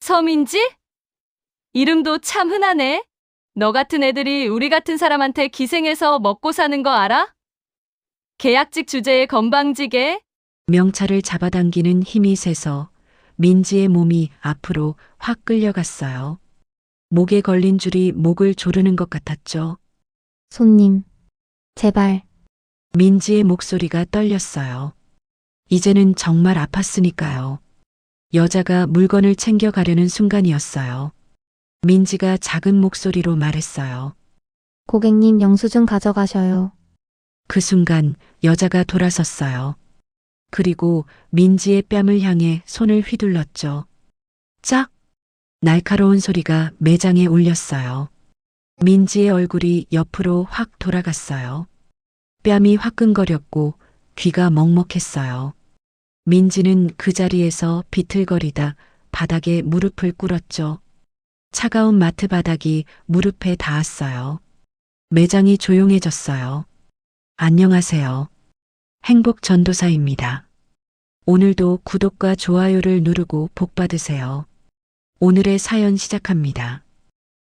서민지? 이름도 참 흔하네. 너 같은 애들이 우리 같은 사람한테 기생해서 먹고 사는 거 알아? 계약직 주제에 건방지게. 명찰을 잡아당기는 힘이 세서 민지의 몸이 앞으로 확 끌려갔어요. 목에 걸린 줄이 목을 조르는 것 같았죠. 손님, 제발. 민지의 목소리가 떨렸어요. 이제는 정말 아팠으니까요. 여자가 물건을 챙겨가려는 순간이었어요. 민지가 작은 목소리로 말했어요. 고객님 영수증 가져가셔요. 그 순간 여자가 돌아섰어요. 그리고 민지의 뺨을 향해 손을 휘둘렀죠. 짝! 날카로운 소리가 매장에 울렸어요. 민지의 얼굴이 옆으로 확 돌아갔어요. 뺨이 화끈거렸고 귀가 먹먹했어요. 민지는 그 자리에서 비틀거리다 바닥에 무릎을 꿇었죠. 차가운 마트 바닥이 무릎에 닿았어요. 매장이 조용해졌어요. 안녕하세요. 행복전도사입니다. 오늘도 구독과 좋아요를 누르고 복 받으세요. 오늘의 사연 시작합니다.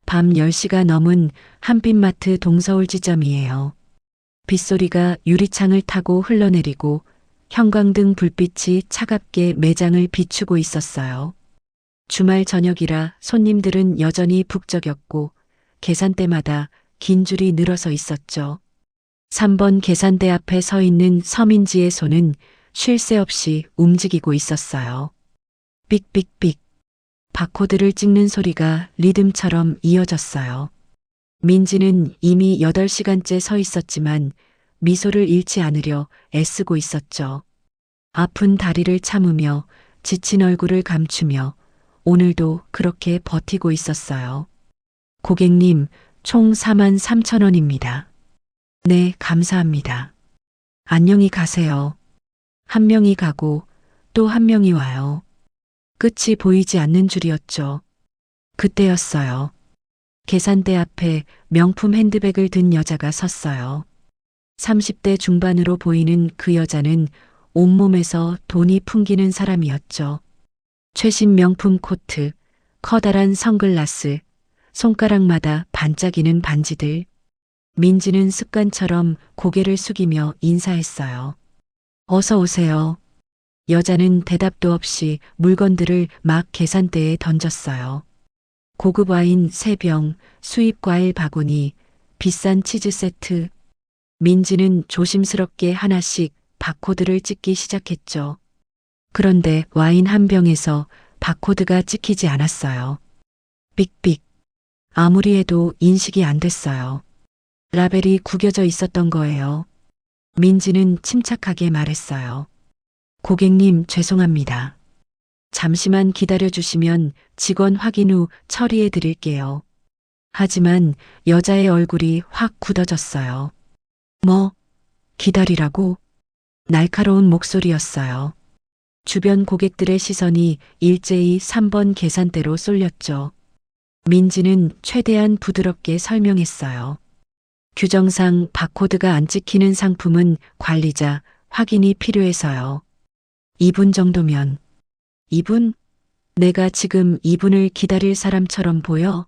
밤 10시가 넘은 한빛마트 동서울 지점이에요. 빗소리가 유리창을 타고 흘러내리고 형광등 불빛이 차갑게 매장을 비추고 있었어요. 주말 저녁이라 손님들은 여전히 북적였고 계산대마다 긴 줄이 늘어서 있었죠. 3번 계산대 앞에 서 있는 서민지의 손은 쉴 새 없이 움직이고 있었어요. 삑삑삑. 바코드를 찍는 소리가 리듬처럼 이어졌어요. 민지는 이미 8시간째 서 있었지만 미소를 잃지 않으려 애쓰고 있었죠. 아픈 다리를 참으며 지친 얼굴을 감추며 오늘도 그렇게 버티고 있었어요. 고객님, 총 43,000원입니다. 네, 감사합니다. 안녕히 가세요. 한 명이 가고 또 한 명이 와요. 끝이 보이지 않는 줄이었죠. 그때였어요. 계산대 앞에 명품 핸드백을 든 여자가 섰어요. 30대 중반으로 보이는 그 여자는 온몸에서 돈이 풍기는 사람이었죠. 최신 명품 코트, 커다란 선글라스, 손가락마다 반짝이는 반지들. 민지는 습관처럼 고개를 숙이며 인사했어요. 어서 오세요. 여자는 대답도 없이 물건들을 막 계산대에 던졌어요. 고급 와인 3병, 수입 과일 바구니, 비싼 치즈 세트. 민지는 조심스럽게 하나씩 바코드를 찍기 시작했죠. 그런데 와인 한 병에서 바코드가 찍히지 않았어요. 삑삑. 아무리 해도 인식이 안 됐어요. 라벨이 구겨져 있었던 거예요. 민지는 침착하게 말했어요. 고객님, 죄송합니다. 잠시만 기다려 주시면 직원 확인 후 처리해 드릴게요. 하지만 여자의 얼굴이 확 굳어졌어요. 뭐, 기다리라고? 날카로운 목소리였어요. 주변 고객들의 시선이 일제히 3번 계산대로 쏠렸죠. 민지는 최대한 부드럽게 설명했어요. 규정상 바코드가 안 찍히는 상품은 관리자 확인이 필요해서요. 2분 정도면. 2분? 내가 지금 2분을 기다릴 사람처럼 보여?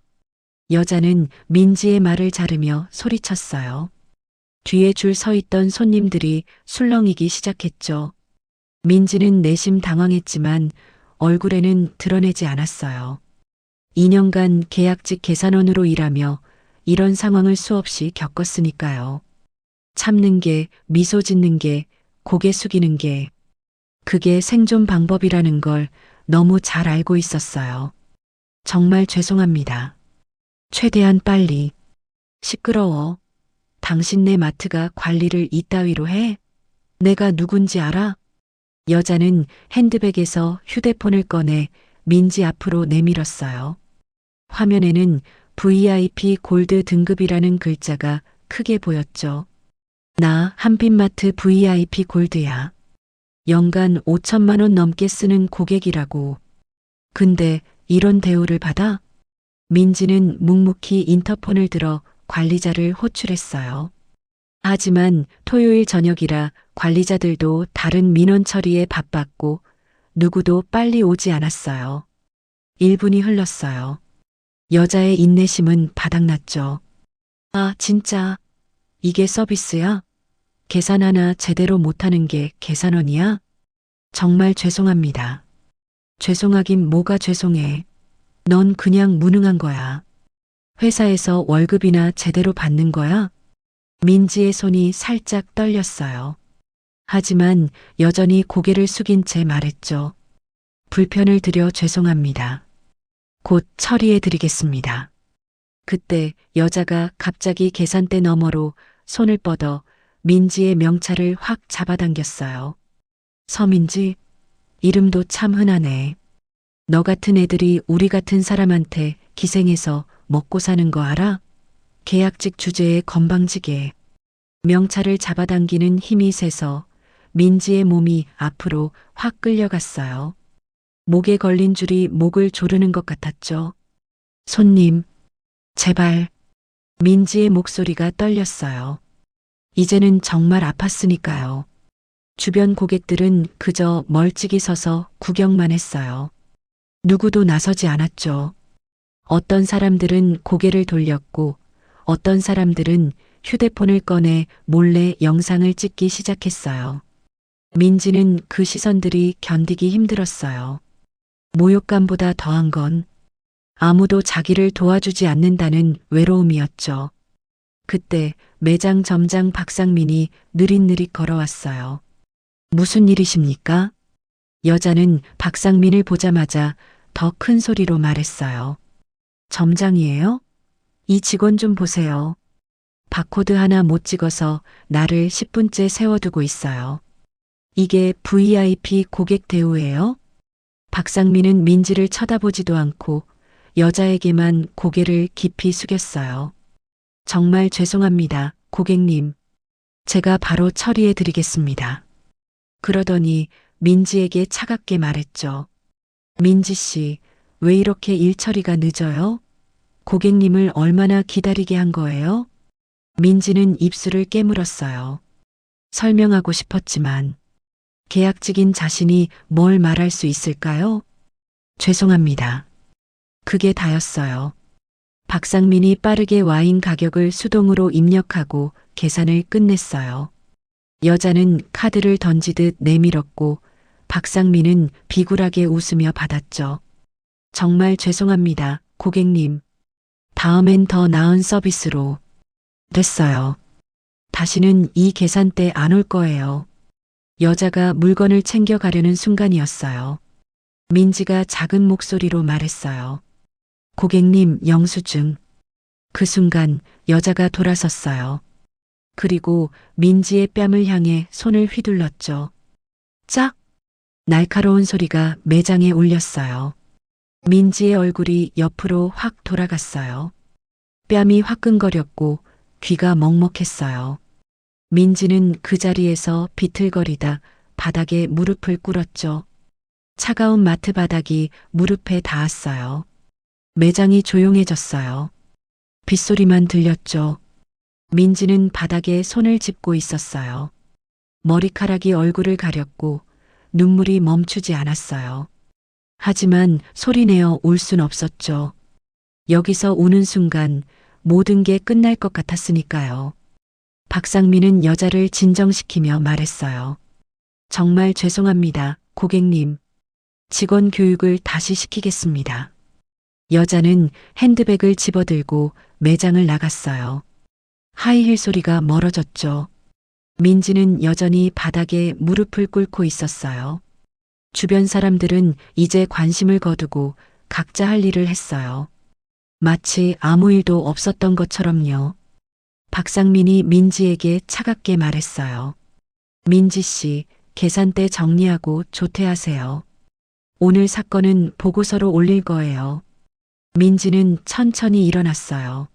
여자는 민지의 말을 자르며 소리쳤어요. 뒤에 줄 서 있던 손님들이 술렁이기 시작했죠. 민지는 내심 당황했지만 얼굴에는 드러내지 않았어요. 2년간 계약직 계산원으로 일하며 이런 상황을 수없이 겪었으니까요. 참는 게, 미소 짓는 게, 고개 숙이는 게, 그게 생존 방법이라는 걸 너무 잘 알고 있었어요. 정말 죄송합니다. 최대한 빨리. 시끄러워. 당신네 마트가 관리를 이따위로 해? 내가 누군지 알아? 여자는 핸드백에서 휴대폰을 꺼내 민지 앞으로 내밀었어요. 화면에는 VIP 골드 등급이라는 글자가 크게 보였죠. 나 한빛마트 VIP 골드야. 연간 5천만 원 넘게 쓰는 고객이라고. 근데 이런 대우를 받아? 민지는 묵묵히 인터폰을 들어 관리자를 호출했어요. 하지만 토요일 저녁이라 관리자들도 다른 민원 처리에 바빴고 누구도 빨리 오지 않았어요. 1분이 흘렀어요. 여자의 인내심은 바닥났죠. 아, 진짜. 이게 서비스야? 계산 하나 제대로 못하는 게 계산원이야? 정말 죄송합니다. 죄송하긴 뭐가 죄송해. 넌 그냥 무능한 거야. 회사에서 월급이나 제대로 받는 거야? 민지의 손이 살짝 떨렸어요. 하지만 여전히 고개를 숙인 채 말했죠. 불편을 드려 죄송합니다. 곧 처리해 드리겠습니다. 그때 여자가 갑자기 계산대 너머로 손을 뻗어 민지의 명찰을 확 잡아당겼어요. 서민지, 이름도 참 흔하네. 너 같은 애들이 우리 같은 사람한테 기생해서 먹고 사는 거 알아? 계약직 주제에 건방지게. 명찰을 잡아당기는 힘이 세서 민지의 몸이 앞으로 확 끌려갔어요. 목에 걸린 줄이 목을 조르는 것 같았죠. 손님, 제발. 민지의 목소리가 떨렸어요. 이제는 정말 아팠으니까요. 주변 고객들은 그저 멀찍이 서서 구경만 했어요. 누구도 나서지 않았죠. 어떤 사람들은 고개를 돌렸고 어떤 사람들은 휴대폰을 꺼내 몰래 영상을 찍기 시작했어요. 민지는 그 시선들이 견디기 힘들었어요. 모욕감보다 더한 건 아무도 자기를 도와주지 않는다는 외로움이었죠. 그때 매장 점장 박상민이 느릿느릿 걸어왔어요. 무슨 일이십니까? 여자는 박상민을 보자마자 더 큰 소리로 말했어요. 점장이에요? 이 직원 좀 보세요. 바코드 하나 못 찍어서 나를 10분째 세워두고 있어요. 이게 VIP 고객 대우예요? 박상민은 민지를 쳐다보지도 않고 여자에게만 고개를 깊이 숙였어요. 정말 죄송합니다, 고객님. 제가 바로 처리해 드리겠습니다. 그러더니 민지에게 차갑게 말했죠. 민지 씨, 왜 이렇게 일 처리가 늦어요? 고객님을 얼마나 기다리게 한 거예요? 민지는 입술을 깨물었어요. 설명하고 싶었지만 계약직인 자신이 뭘 말할 수 있을까요? 죄송합니다. 그게 다였어요. 박상민이 빠르게 와인 가격을 수동으로 입력하고 계산을 끝냈어요. 여자는 카드를 던지듯 내밀었고 박상민은 비굴하게 웃으며 받았죠. 정말 죄송합니다, 고객님. 다음엔 더 나은 서비스로. 됐어요. 다시는 이 계산대 안 올 거예요. 여자가 물건을 챙겨가려는 순간이었어요. 민지가 작은 목소리로 말했어요. 고객님, 영수증. 그 순간 여자가 돌아섰어요. 그리고 민지의 뺨을 향해 손을 휘둘렀죠. 짝! 날카로운 소리가 매장에 울렸어요. 민지의 얼굴이 옆으로 확 돌아갔어요. 뺨이 화끈거렸고 귀가 먹먹했어요. 민지는 그 자리에서 비틀거리다 바닥에 무릎을 꿇었죠. 차가운 마트 바닥이 무릎에 닿았어요. 매장이 조용해졌어요. 빗소리만 들렸죠. 민지는 바닥에 손을 짚고 있었어요. 머리카락이 얼굴을 가렸고 눈물이 멈추지 않았어요. 하지만 소리내어 울 순 없었죠. 여기서 우는 순간 모든 게 끝날 것 같았으니까요. 박상민은 여자를 진정시키며 말했어요. 정말 죄송합니다, 고객님. 직원 교육을 다시 시키겠습니다. 여자는 핸드백을 집어들고 매장을 나갔어요. 하이힐 소리가 멀어졌죠. 민지는 여전히 바닥에 무릎을 꿇고 있었어요. 주변 사람들은 이제 관심을 거두고 각자 할 일을 했어요. 마치 아무 일도 없었던 것처럼요. 박상민이 민지에게 차갑게 말했어요. 민지 씨, 계산대 정리하고 조퇴하세요. 오늘 사건은 보고서로 올릴 거예요. 민지는 천천히 일어났어요.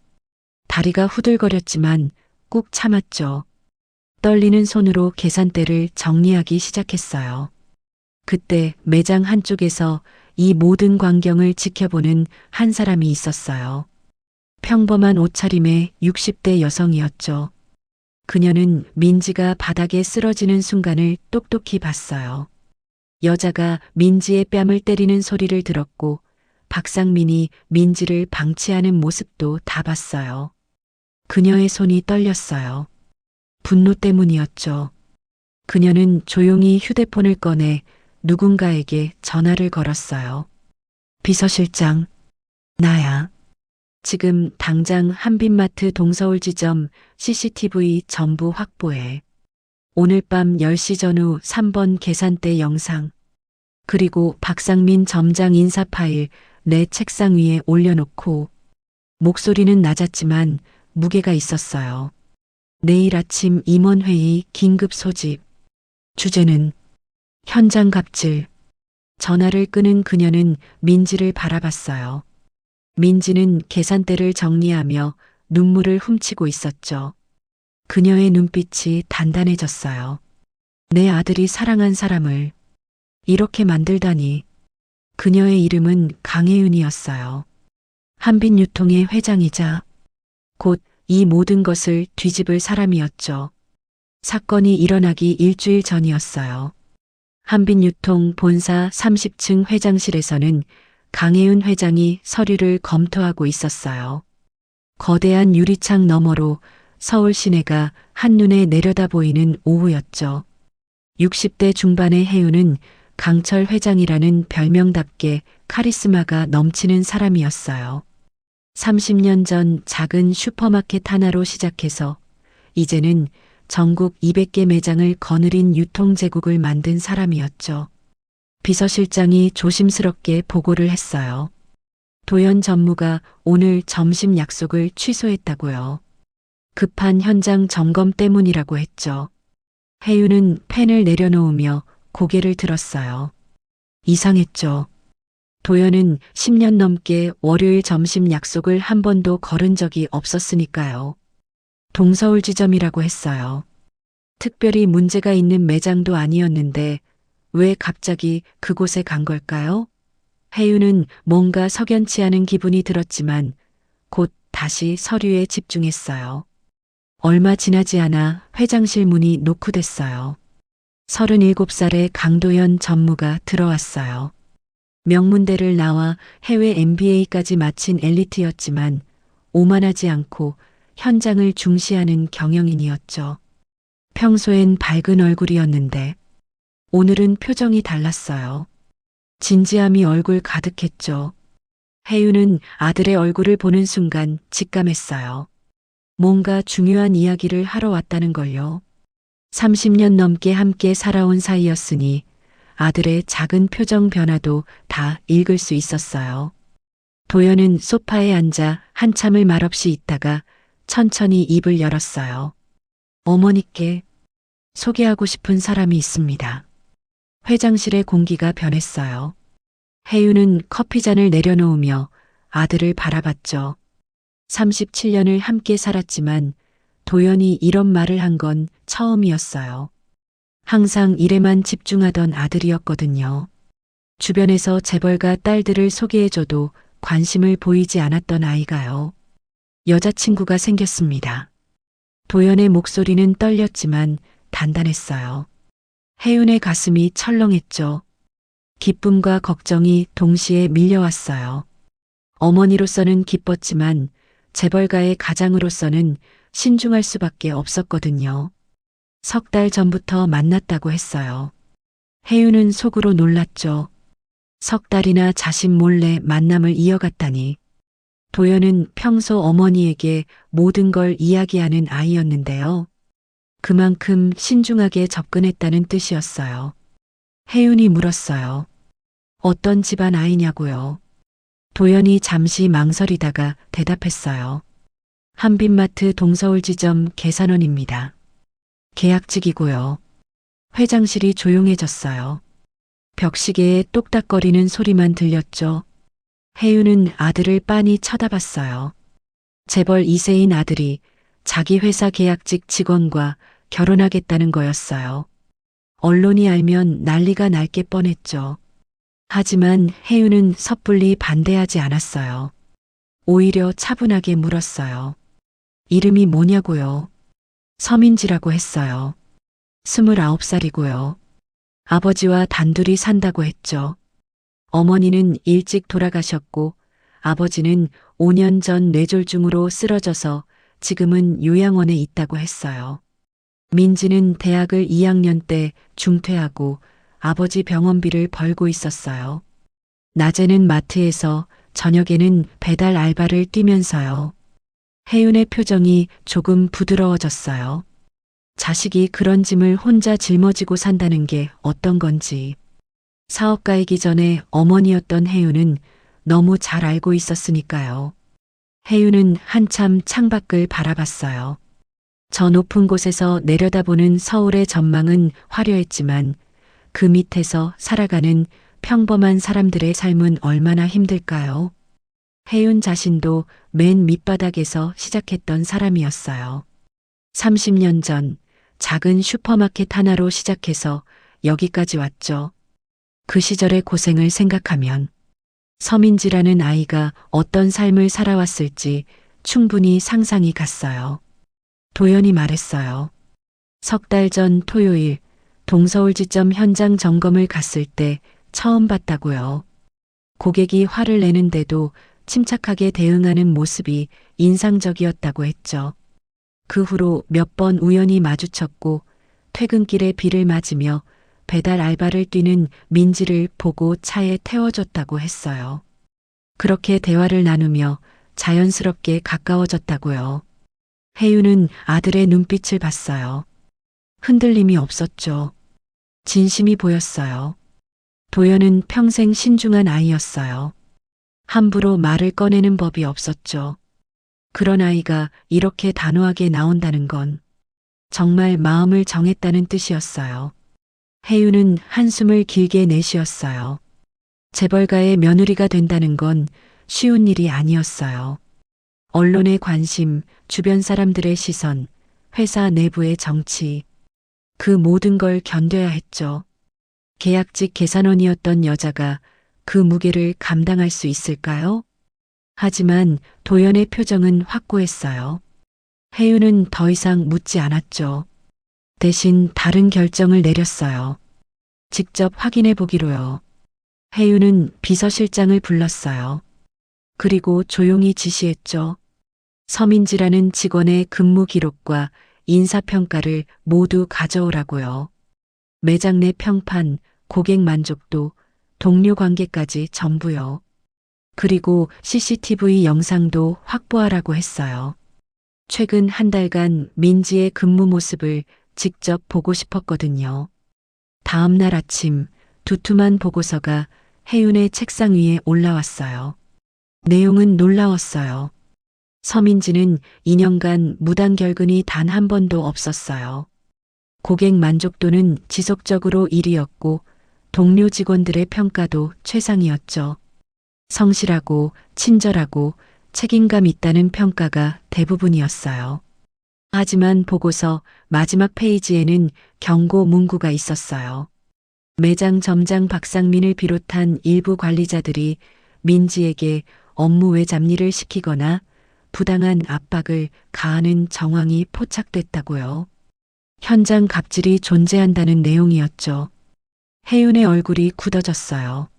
다리가 후들거렸지만 꾹 참았죠. 떨리는 손으로 계산대를 정리하기 시작했어요. 그때 매장 한쪽에서 이 모든 광경을 지켜보는 한 사람이 있었어요. 평범한 옷차림의 60대 여성이었죠. 그녀는 민지가 바닥에 쓰러지는 순간을 똑똑히 봤어요. 여자가 민지의 뺨을 때리는 소리를 들었고 박상민이 민지를 방치하는 모습도 다 봤어요. 그녀의 손이 떨렸어요. 분노 때문이었죠. 그녀는 조용히 휴대폰을 꺼내 누군가에게 전화를 걸었어요. 비서실장, 나야. 지금 당장 한빛마트 동서울지점 CCTV 전부 확보해. 오늘 밤 10시 전후 3번 계산대 영상. 그리고 박상민 점장 인사 파일 내 책상 위에 올려놓고. 목소리는 낮았지만 무게가 있었어요. 내일 아침 임원회의 긴급 소집. 주제는 현장 갑질. 전화를 끄는 그녀는 민지를 바라봤어요. 민지는 계산대를 정리하며 눈물을 훔치고 있었죠. 그녀의 눈빛이 단단해졌어요. 내 아들이 사랑한 사람을 이렇게 만들다니. 그녀의 이름은 강혜윤이었어요. 한빛유통의 회장이자 곧 이 모든 것을 뒤집을 사람이었죠. 사건이 일어나기 일주일 전이었어요. 한빛유통 본사 30층 회장실에서는 강혜윤 회장이 서류를 검토하고 있었어요. 거대한 유리창 너머로 서울 시내가 한눈에 내려다 보이는 오후였죠. 60대 중반의 혜윤은 강철 회장이라는 별명답게 카리스마가 넘치는 사람이었어요. 30년 전 작은 슈퍼마켓 하나로 시작해서 이제는 전국 200개 매장을 거느린 유통제국을 만든 사람이었죠. 비서실장이 조심스럽게 보고를 했어요. 도연 전무가 오늘 점심 약속을 취소했다고요. 급한 현장 점검 때문이라고 했죠. 혜윤은 펜을 내려놓으며 고개를 들었어요. 이상했죠. 도연은 10년 넘게 월요일 점심 약속을 한 번도 걸은 적이 없었으니까요. 동서울 지점이라고 했어요. 특별히 문제가 있는 매장도 아니었는데 왜 갑자기 그곳에 간 걸까요? 혜윤은 뭔가 석연치 않은 기분이 들었지만 곧 다시 서류에 집중했어요. 얼마 지나지 않아 회장실 문이 노크됐어요. 37살의 강도연 전무가 들어왔어요. 명문대를 나와 해외 MBA까지 마친 엘리트였지만 오만하지 않고 현장을 중시하는 경영인이었죠. 평소엔 밝은 얼굴이었는데 오늘은 표정이 달랐어요. 진지함이 얼굴 가득했죠. 혜윤은 아들의 얼굴을 보는 순간 직감했어요. 뭔가 중요한 이야기를 하러 왔다는 걸요. 30년 넘게 함께 살아온 사이였으니 아들의 작은 표정 변화도 다 읽을 수 있었어요. 도연은 소파에 앉아 한참을 말없이 있다가 천천히 입을 열었어요. 어머니께 소개하고 싶은 사람이 있습니다. 회장실의 공기가 변했어요. 혜윤은 커피잔을 내려놓으며 아들을 바라봤죠. 37년을 함께 살았지만 도연이 이런 말을 한 건 처음이었어요. 항상 일에만 집중하던 아들이었거든요. 주변에서 재벌가 딸들을 소개해줘도 관심을 보이지 않았던 아이가요. 여자친구가 생겼습니다. 도연의 목소리는 떨렸지만 단단했어요. 혜윤의 가슴이 철렁했죠. 기쁨과 걱정이 동시에 밀려왔어요. 어머니로서는 기뻤지만 재벌가의 가장으로서는 신중할 수밖에 없었거든요. 3달 전부터 만났다고 했어요. 혜윤은 속으로 놀랐죠. 3달이나 자신 몰래 만남을 이어갔다니. 도연은 평소 어머니에게 모든 걸 이야기하는 아이였는데요. 그만큼 신중하게 접근했다는 뜻이었어요. 혜윤이 물었어요. 어떤 집안 아이냐고요. 도연이 잠시 망설이다가 대답했어요. 한빛마트 동서울지점 계산원입니다. 계약직이고요. 회장실이 조용해졌어요. 벽시계에 똑딱거리는 소리만 들렸죠. 혜윤은 아들을 빤히 쳐다봤어요. 재벌 2세인 아들이 자기 회사 계약직 직원과 결혼하겠다는 거였어요. 언론이 알면 난리가 날 게 뻔했죠. 하지만 혜윤은 섣불리 반대하지 않았어요. 오히려 차분하게 물었어요. 이름이 뭐냐고요? 서민지라고 했어요. 29살이고요. 아버지와 단둘이 산다고 했죠. 어머니는 일찍 돌아가셨고 아버지는 5년 전 뇌졸중으로 쓰러져서 지금은 요양원에 있다고 했어요. 민지는 대학을 2학년 때 중퇴하고 아버지 병원비를 벌고 있었어요. 낮에는 마트에서 저녁에는 배달 알바를 뛰면서요. 혜윤의 표정이 조금 부드러워졌어요. 자식이 그런 짐을 혼자 짊어지고 산다는 게 어떤 건지. 사업가이기 전에 어머니였던 혜윤은 너무 잘 알고 있었으니까요. 혜윤은 한참 창밖을 바라봤어요. 저 높은 곳에서 내려다보는 서울의 전망은 화려했지만 그 밑에서 살아가는 평범한 사람들의 삶은 얼마나 힘들까요? 혜윤 자신도 맨 밑바닥에서 시작했던 사람이었어요. 30년 전 작은 슈퍼마켓 하나로 시작해서 여기까지 왔죠. 그 시절의 고생을 생각하면 서민지라는 아이가 어떤 삶을 살아왔을지 충분히 상상이 갔어요. 도연이 말했어요. 석 달 전 토요일 동서울지점 현장 점검을 갔을 때 처음 봤다고요. 고객이 화를 내는데도 침착하게 대응하는 모습이 인상적이었다고 했죠. 그 후로 몇 번 우연히 마주쳤고 퇴근길에 비를 맞으며 배달 알바를 뛰는 민지를 보고 차에 태워줬다고 했어요. 그렇게 대화를 나누며 자연스럽게 가까워졌다고요. 혜윤은 아들의 눈빛을 봤어요. 흔들림이 없었죠. 진심이 보였어요. 도연은 평생 신중한 아이였어요. 함부로 말을 꺼내는 법이 없었죠. 그런 아이가 이렇게 단호하게 나온다는 건 정말 마음을 정했다는 뜻이었어요. 혜윤은 한숨을 길게 내쉬었어요. 재벌가의 며느리가 된다는 건 쉬운 일이 아니었어요. 언론의 관심, 주변 사람들의 시선, 회사 내부의 정치, 그 모든 걸 견뎌야 했죠. 계약직 계산원이었던 여자가 그 무게를 감당할 수 있을까요? 하지만 도연의 표정은 확고했어요. 혜윤은 더 이상 묻지 않았죠. 대신 다른 결정을 내렸어요. 직접 확인해 보기로요. 혜윤은 비서실장을 불렀어요. 그리고 조용히 지시했죠. 서민지라는 직원의 근무 기록과 인사평가를 모두 가져오라고요. 매장 내 평판, 고객 만족도, 동료 관계까지 전부요. 그리고 CCTV 영상도 확보하라고 했어요. 최근 한 달간 민지의 근무 모습을 직접 보고 싶었거든요. 다음 날 아침 두툼한 보고서가 혜윤의 책상 위에 올라왔어요. 내용은 놀라웠어요. 서민지는 2년간 무단 결근이 단 한 번도 없었어요. 고객 만족도는 지속적으로 1위였고 동료 직원들의 평가도 최상이었죠. 성실하고 친절하고 책임감 있다는 평가가 대부분이었어요. 하지만 보고서 마지막 페이지에는 경고 문구가 있었어요. 매장 점장 박상민을 비롯한 일부 관리자들이 민지에게 업무 외 잡일을 시키거나 부당한 압박을 가하는 정황이 포착됐다고요. 현장 갑질이 존재한다는 내용이었죠. 혜윤의 얼굴이 굳어졌어요.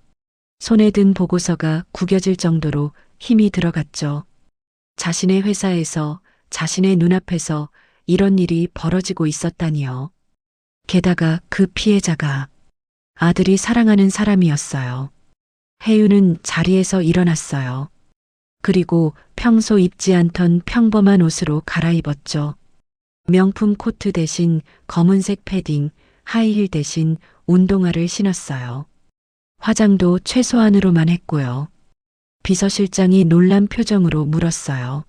손에 든 보고서가 구겨질 정도로 힘이 들어갔죠. 자신의 회사에서 자신의 눈앞에서 이런 일이 벌어지고 있었다니요. 게다가 그 피해자가 아들이 사랑하는 사람이었어요. 혜윤은 자리에서 일어났어요. 그리고 평소 입지 않던 평범한 옷으로 갈아입었죠. 명품 코트 대신 검은색 패딩, 하이힐 대신 운동화를 신었어요. 화장도 최소한으로만 했고요. 비서실장이 놀란 표정으로 물었어요.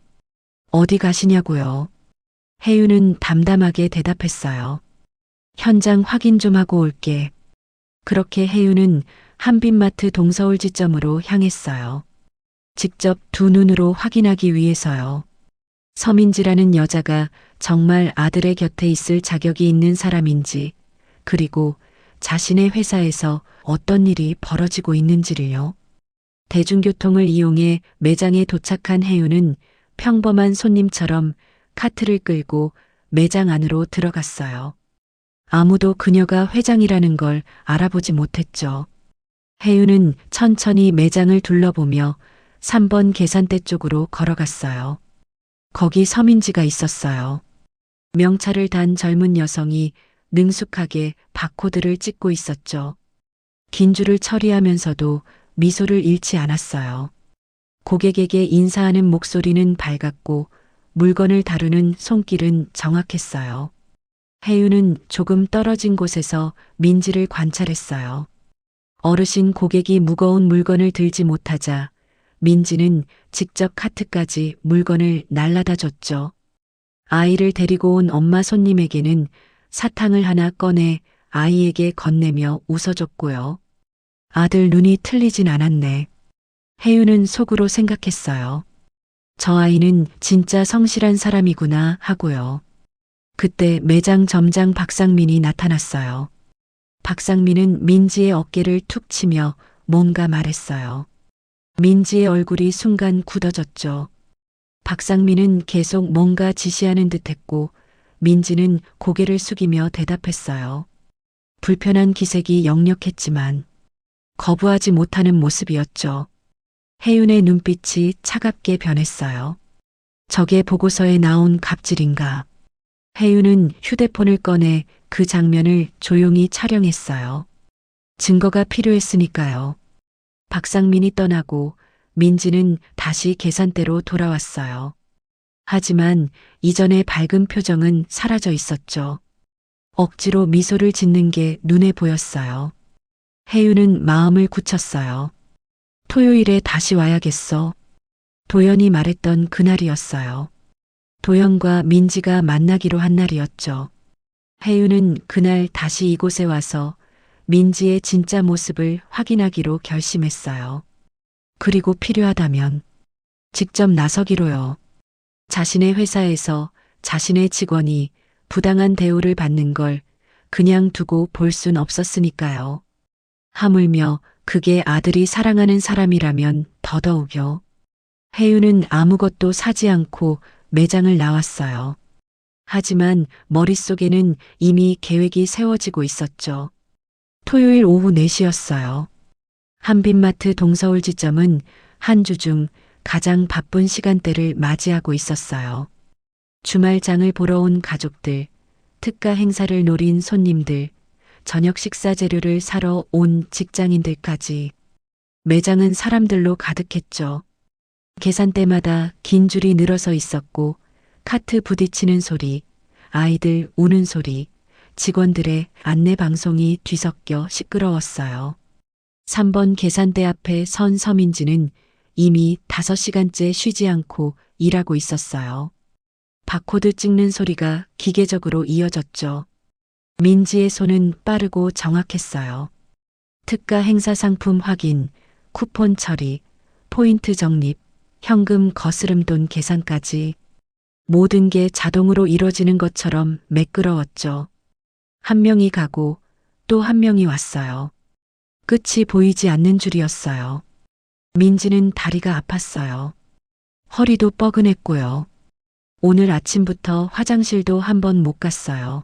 어디 가시냐고요? 혜윤은 담담하게 대답했어요. 현장 확인 좀 하고 올게. 그렇게 혜윤은 한빛마트 동서울지점으로 향했어요. 직접 두 눈으로 확인하기 위해서요. 서민지라는 여자가 정말 아들의 곁에 있을 자격이 있는 사람인지, 그리고 자신의 회사에서 어떤 일이 벌어지고 있는지를요. 대중교통을 이용해 매장에 도착한 혜윤은 평범한 손님처럼 카트를 끌고 매장 안으로 들어갔어요. 아무도 그녀가 회장이라는 걸 알아보지 못했죠. 혜윤은 천천히 매장을 둘러보며 3번 계산대 쪽으로 걸어갔어요. 거기 서민지가 있었어요. 명찰을 단 젊은 여성이 능숙하게 바코드를 찍고 있었죠. 긴 줄을 처리하면서도 미소를 잃지 않았어요. 고객에게 인사하는 목소리는 밝았고 물건을 다루는 손길은 정확했어요. 혜윤은 조금 떨어진 곳에서 민지를 관찰했어요. 어르신 고객이 무거운 물건을 들지 못하자 민지는 직접 카트까지 물건을 날라다 줬죠. 아이를 데리고 온 엄마 손님에게는 사탕을 하나 꺼내 아이에게 건네며 웃어줬고요. 아들 눈이 틀리진 않았네. 혜윤은 속으로 생각했어요. 저 아이는 진짜 성실한 사람이구나 하고요. 그때 매장 점장 박상민이 나타났어요. 박상민은 민지의 어깨를 툭 치며 뭔가 말했어요. 민지의 얼굴이 순간 굳어졌죠. 박상민은 계속 뭔가 지시하는 듯했고 민지는 고개를 숙이며 대답했어요. 불편한 기색이 역력했지만 거부하지 못하는 모습이었죠. 혜윤의 눈빛이 차갑게 변했어요. 저게 보고서에 나온 갑질인가. 혜윤은 휴대폰을 꺼내 그 장면을 조용히 촬영했어요. 증거가 필요했으니까요. 박상민이 떠나고 민지는 다시 계산대로 돌아왔어요. 하지만 이전의 밝은 표정은 사라져 있었죠. 억지로 미소를 짓는 게 눈에 보였어요. 혜윤은 마음을 굳혔어요. 토요일에 다시 와야겠어. 도연이 말했던 그날이었어요. 도연과 민지가 만나기로 한 날이었죠. 혜윤은 그날 다시 이곳에 와서 민지의 진짜 모습을 확인하기로 결심했어요. 그리고 필요하다면 직접 나서기로요. 자신의 회사에서 자신의 직원이 부당한 대우를 받는 걸 그냥 두고 볼 순 없었으니까요. 하물며 그게 아들이 사랑하는 사람이라면 더더욱요. 혜윤은 아무것도 사지 않고 매장을 나왔어요. 하지만 머릿속에는 이미 계획이 세워지고 있었죠. 토요일 오후 4시였어요. 한빛마트 동서울 지점은 한 주 중 가장 바쁜 시간대를 맞이하고 있었어요. 주말장을 보러 온 가족들, 특가 행사를 노린 손님들, 저녁 식사 재료를 사러 온 직장인들까지 매장은 사람들로 가득했죠. 계산대마다 긴 줄이 늘어서 있었고 카트 부딪히는 소리, 아이들 우는 소리, 직원들의 안내 방송이 뒤섞여 시끄러웠어요. 3번 계산대 앞에 선 서민지는 이미 5시간째 쉬지 않고 일하고 있었어요. 바코드 찍는 소리가 기계적으로 이어졌죠. 민지의 손은 빠르고 정확했어요. 특가 행사 상품 확인, 쿠폰 처리, 포인트 적립, 현금 거스름 돈 계산까지 모든 게 자동으로 이뤄지는 것처럼 매끄러웠죠. 한 명이 가고 또 한 명이 왔어요. 끝이 보이지 않는 줄이었어요. 민지는 다리가 아팠어요. 허리도 뻐근했고요. 오늘 아침부터 화장실도 한 번 못 갔어요.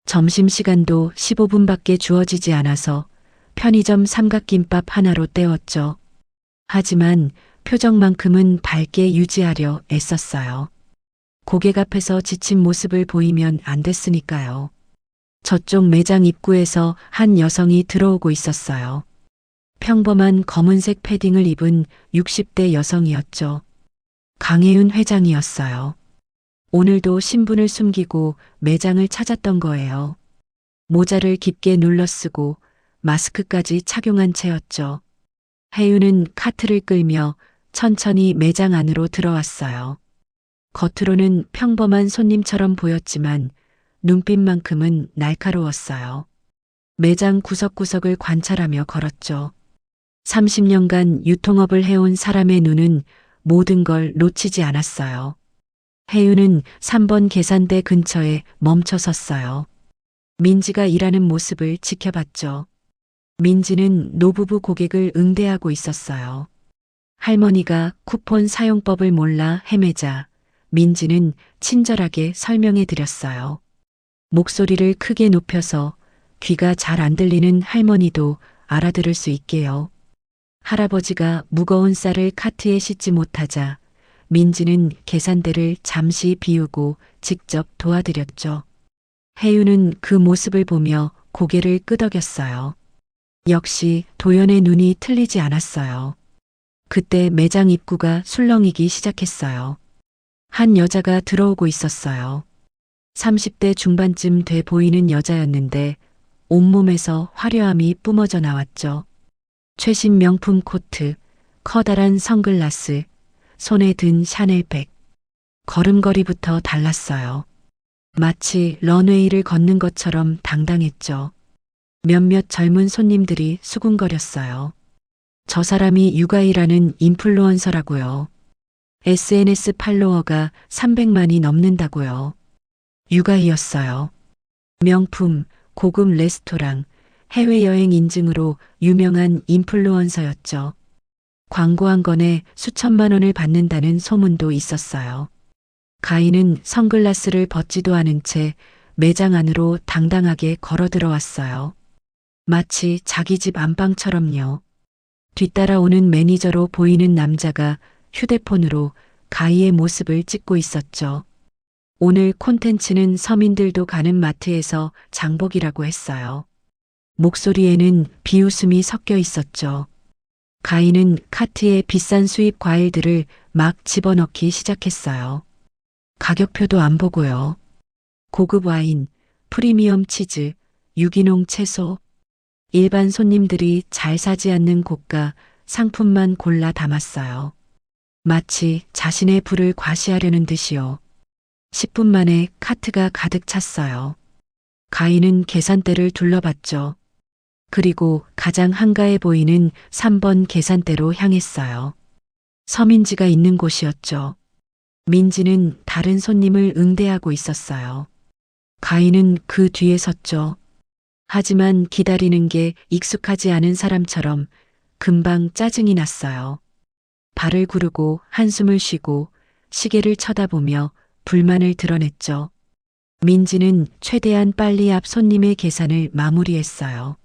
점심시간도 15분밖에 주어지지 않아서 편의점 삼각김밥 하나로 때웠죠. 하지만 표정만큼은 밝게 유지하려 애썼어요. 고객 앞에서 지친 모습을 보이면 안 됐으니까요. 저쪽 매장 입구에서 한 여성이 들어오고 있었어요. 평범한 검은색 패딩을 입은 60대 여성이었죠. 강혜윤 회장이었어요. 오늘도 신분을 숨기고 매장을 찾았던 거예요. 모자를 깊게 눌러쓰고 마스크까지 착용한 채였죠. 혜윤은 카트를 끌며 천천히 매장 안으로 들어왔어요. 겉으로는 평범한 손님처럼 보였지만 눈빛만큼은 날카로웠어요. 매장 구석구석을 관찰하며 걸었죠. 30년간 유통업을 해온 사람의 눈은 모든 걸 놓치지 않았어요. 혜윤은 3번 계산대 근처에 멈춰 섰어요. 민지가 일하는 모습을 지켜봤죠. 민지는 노부부 고객을 응대하고 있었어요. 할머니가 쿠폰 사용법을 몰라 헤매자 민지는 친절하게 설명해 드렸어요. 목소리를 크게 높여서 귀가 잘 안 들리는 할머니도 알아들을 수 있게요. 할아버지가 무거운 쌀을 카트에 싣지 못하자 민지는 계산대를 잠시 비우고 직접 도와드렸죠. 혜유는 그 모습을 보며 고개를 끄덕였어요. 역시 도연의 눈이 틀리지 않았어요. 그때 매장 입구가 술렁이기 시작했어요. 한 여자가 들어오고 있었어요. 30대 중반쯤 돼 보이는 여자였는데 온몸에서 화려함이 뿜어져 나왔죠. 최신 명품 코트, 커다란 선글라스, 손에 든 샤넬백. 걸음걸이부터 달랐어요. 마치 런웨이를 걷는 것처럼 당당했죠. 몇몇 젊은 손님들이 수군거렸어요. 저 사람이 육아이라는 인플루언서라고요. SNS 팔로워가 300만이 넘는다고요. 육아이였어요. 명품, 고급 레스토랑, 해외여행 인증으로 유명한 인플루언서였죠. 광고 한 건에 수천만 원을 받는다는 소문도 있었어요. 가인은 선글라스를 벗지도 않은 채 매장 안으로 당당하게 걸어 들어왔어요. 마치 자기 집 안방처럼요. 뒤따라오는 매니저로 보이는 남자가 휴대폰으로 가희의 모습을 찍고 있었죠. 오늘 콘텐츠는 서민들도 가는 마트에서 장복이라고 했어요. 목소리에는 비웃음이 섞여 있었죠. 가희는 카트에 비싼 수입 과일들을 막 집어넣기 시작했어요. 가격표도 안 보고요. 고급 와인, 프리미엄 치즈, 유기농 채소. 일반 손님들이 잘 사지 않는 고가 상품만 골라 담았어요. 마치 자신의 부를 과시하려는 듯이요. 10분 만에 카트가 가득 찼어요. 가인은 계산대를 둘러봤죠. 그리고 가장 한가해 보이는 3번 계산대로 향했어요. 서민지가 있는 곳이었죠. 민지는 다른 손님을 응대하고 있었어요. 가인은 그 뒤에 섰죠. 하지만 기다리는 게 익숙하지 않은 사람처럼 금방 짜증이 났어요. 발을 구르고 한숨을 쉬고 시계를 쳐다보며 불만을 드러냈죠. 민지는 최대한 빨리 앞 손님의 계산을 마무리했어요.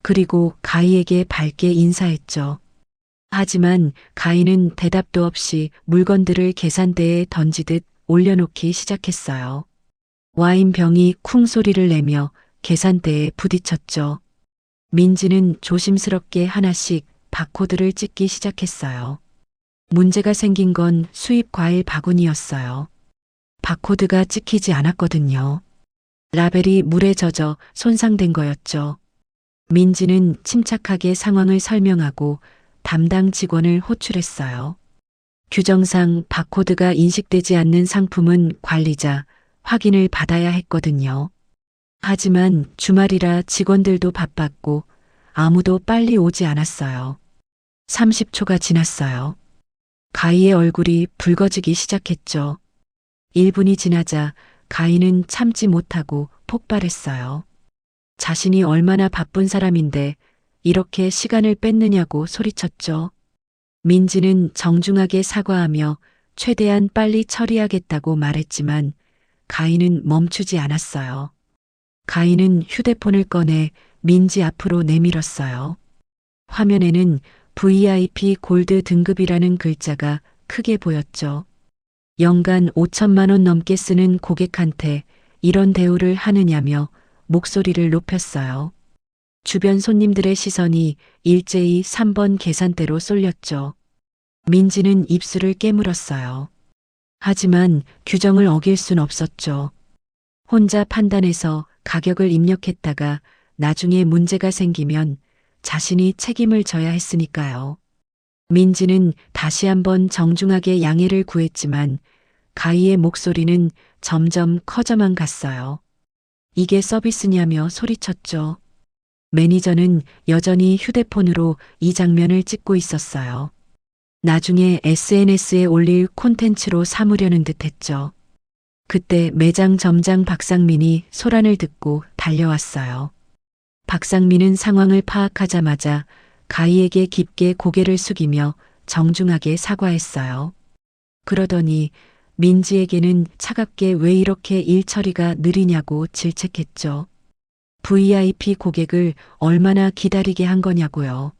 그리고 가희에게 밝게 인사했죠. 하지만 가희는 대답도 없이 물건들을 계산대에 던지듯 올려놓기 시작했어요. 와인병이 쿵 소리를 내며 계산대에 부딪혔죠. 민지는 조심스럽게 하나씩 바코드를 찍기 시작했어요. 문제가 생긴 건 수입 과일 바구니였어요. 바코드가 찍히지 않았거든요. 라벨이 물에 젖어 손상된 거였죠. 민지는 침착하게 상황을 설명하고 담당 직원을 호출했어요. 규정상 바코드가 인식되지 않는 상품은 관리자 확인을 받아야 했거든요. 하지만 주말이라 직원들도 바빴고 아무도 빨리 오지 않았어요. 30초가 지났어요. 가희의 얼굴이 붉어지기 시작했죠. 1분이 지나자 가희는 참지 못하고 폭발했어요. 자신이 얼마나 바쁜 사람인데 이렇게 시간을 뺐느냐고 소리쳤죠. 민지는 정중하게 사과하며 최대한 빨리 처리하겠다고 말했지만 가희는 멈추지 않았어요. 가희는 휴대폰을 꺼내 민지 앞으로 내밀었어요. 화면에는 VIP 골드 등급이라는 글자가 크게 보였죠. 연간 5천만 원 넘게 쓰는 고객한테 이런 대우를 하느냐며 목소리를 높였어요. 주변 손님들의 시선이 일제히 3번 계산대로 쏠렸죠. 민지는 입술을 깨물었어요. 하지만 규정을 어길 순 없었죠. 혼자 판단해서 가격을 입력했다가 나중에 문제가 생기면 자신이 책임을 져야 했으니까요. 민지는 다시 한번 정중하게 양해를 구했지만 가희의 목소리는 점점 커져만 갔어요. 이게 서비스냐며 소리쳤죠. 매니저는 여전히 휴대폰으로 이 장면을 찍고 있었어요. 나중에 SNS에 올릴 콘텐츠로 삼으려는 듯 했죠. 그때 매장 점장 박상민이 소란을 듣고 달려왔어요. 박상민은 상황을 파악하자마자 가희에게 깊게 고개를 숙이며 정중하게 사과했어요. 그러더니 민지에게는 차갑게 왜 이렇게 일 처리가 느리냐고 질책했죠. VIP 고객을 얼마나 기다리게 한 거냐고요.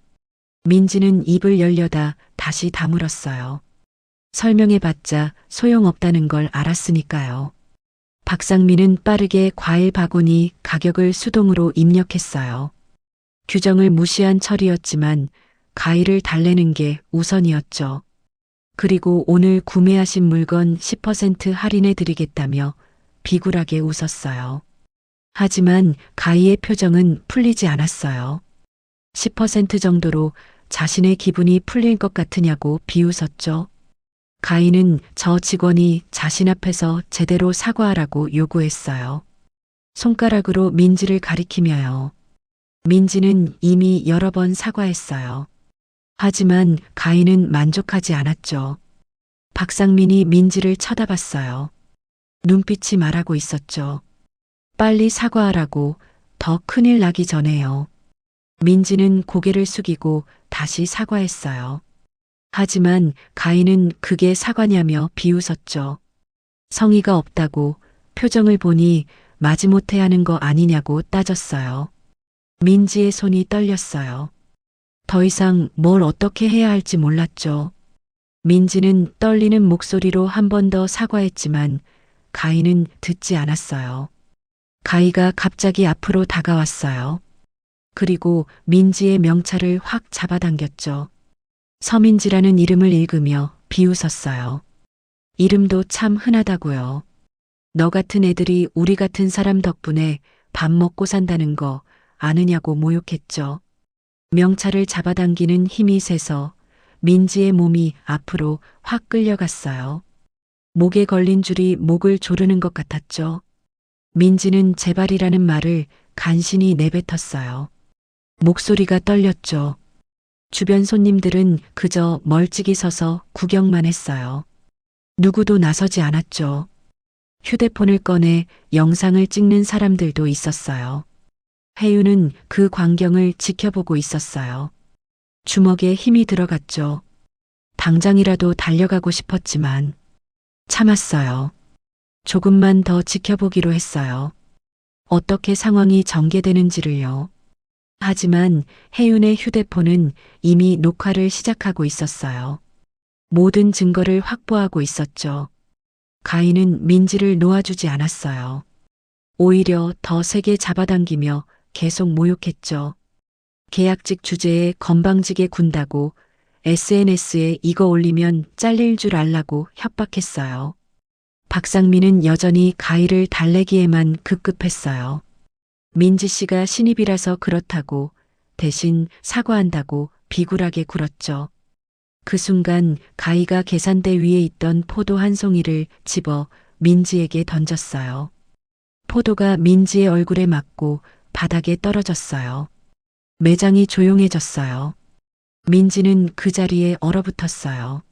민지는 입을 열려다 다시 다물었어요. 설명해봤자 소용없다는 걸 알았으니까요. 박상민은 빠르게 과일 바구니 가격을 수동으로 입력했어요. 규정을 무시한 처리였지만 가위를 달래는 게 우선이었죠. 그리고 오늘 구매하신 물건 10% 할인해 드리겠다며 비굴하게 웃었어요. 하지만 가희의 표정은 풀리지 않았어요. 10% 정도로 자신의 기분이 풀릴 것 같으냐고 비웃었죠. 가희는 저 직원이 자신 앞에서 제대로 사과하라고 요구했어요. 손가락으로 민지를 가리키며요. 민지는 이미 여러 번 사과했어요. 하지만 가희는 만족하지 않았죠. 박상민이 민지를 쳐다봤어요. 눈빛이 말하고 있었죠. 빨리 사과하라고, 더 큰일 나기 전에요. 민지는 고개를 숙이고 다시 사과했어요. 하지만 가희는 그게 사과냐며 비웃었죠. 성의가 없다고, 표정을 보니 마지못해 하는 거 아니냐고 따졌어요. 민지의 손이 떨렸어요. 더 이상 뭘 어떻게 해야 할지 몰랐죠. 민지는 떨리는 목소리로 한 번 더 사과했지만 가희는 듣지 않았어요. 가희가 갑자기 앞으로 다가왔어요. 그리고 민지의 명찰을 확 잡아당겼죠. 서민지라는 이름을 읽으며 비웃었어요. 이름도 참 흔하다고요. 너 같은 애들이 우리 같은 사람 덕분에 밥 먹고 산다는 거 아느냐고 모욕했죠. 명찰을 잡아당기는 힘이 세서 민지의 몸이 앞으로 확 끌려갔어요. 목에 걸린 줄이 목을 조르는 것 같았죠. 민지는 제발이라는 말을 간신히 내뱉었어요. 목소리가 떨렸죠. 주변 손님들은 그저 멀찍이 서서 구경만 했어요. 누구도 나서지 않았죠. 휴대폰을 꺼내 영상을 찍는 사람들도 있었어요. 혜유는 그 광경을 지켜보고 있었어요. 주먹에 힘이 들어갔죠. 당장이라도 달려가고 싶었지만 참았어요. 조금만 더 지켜보기로 했어요. 어떻게 상황이 전개되는지를요. 하지만 혜윤의 휴대폰은 이미 녹화를 시작하고 있었어요. 모든 증거를 확보하고 있었죠. 가희는 민지를 놓아주지 않았어요. 오히려 더 세게 잡아당기며 계속 모욕했죠. 계약직 주제에 건방지게 군다고 SNS에 이거 올리면 잘릴 줄 알라고 협박했어요. 박상민은 여전히 가희를 달래기에만 급급했어요. 민지 씨가 신입이라서 그렇다고 대신 사과한다고 비굴하게 굴었죠. 그 순간 가희가 계산대 위에 있던 포도 한 송이를 집어 민지에게 던졌어요. 포도가 민지의 얼굴에 맞고 바닥에 떨어졌어요. 매장이 조용해졌어요. 민지는 그 자리에 얼어붙었어요.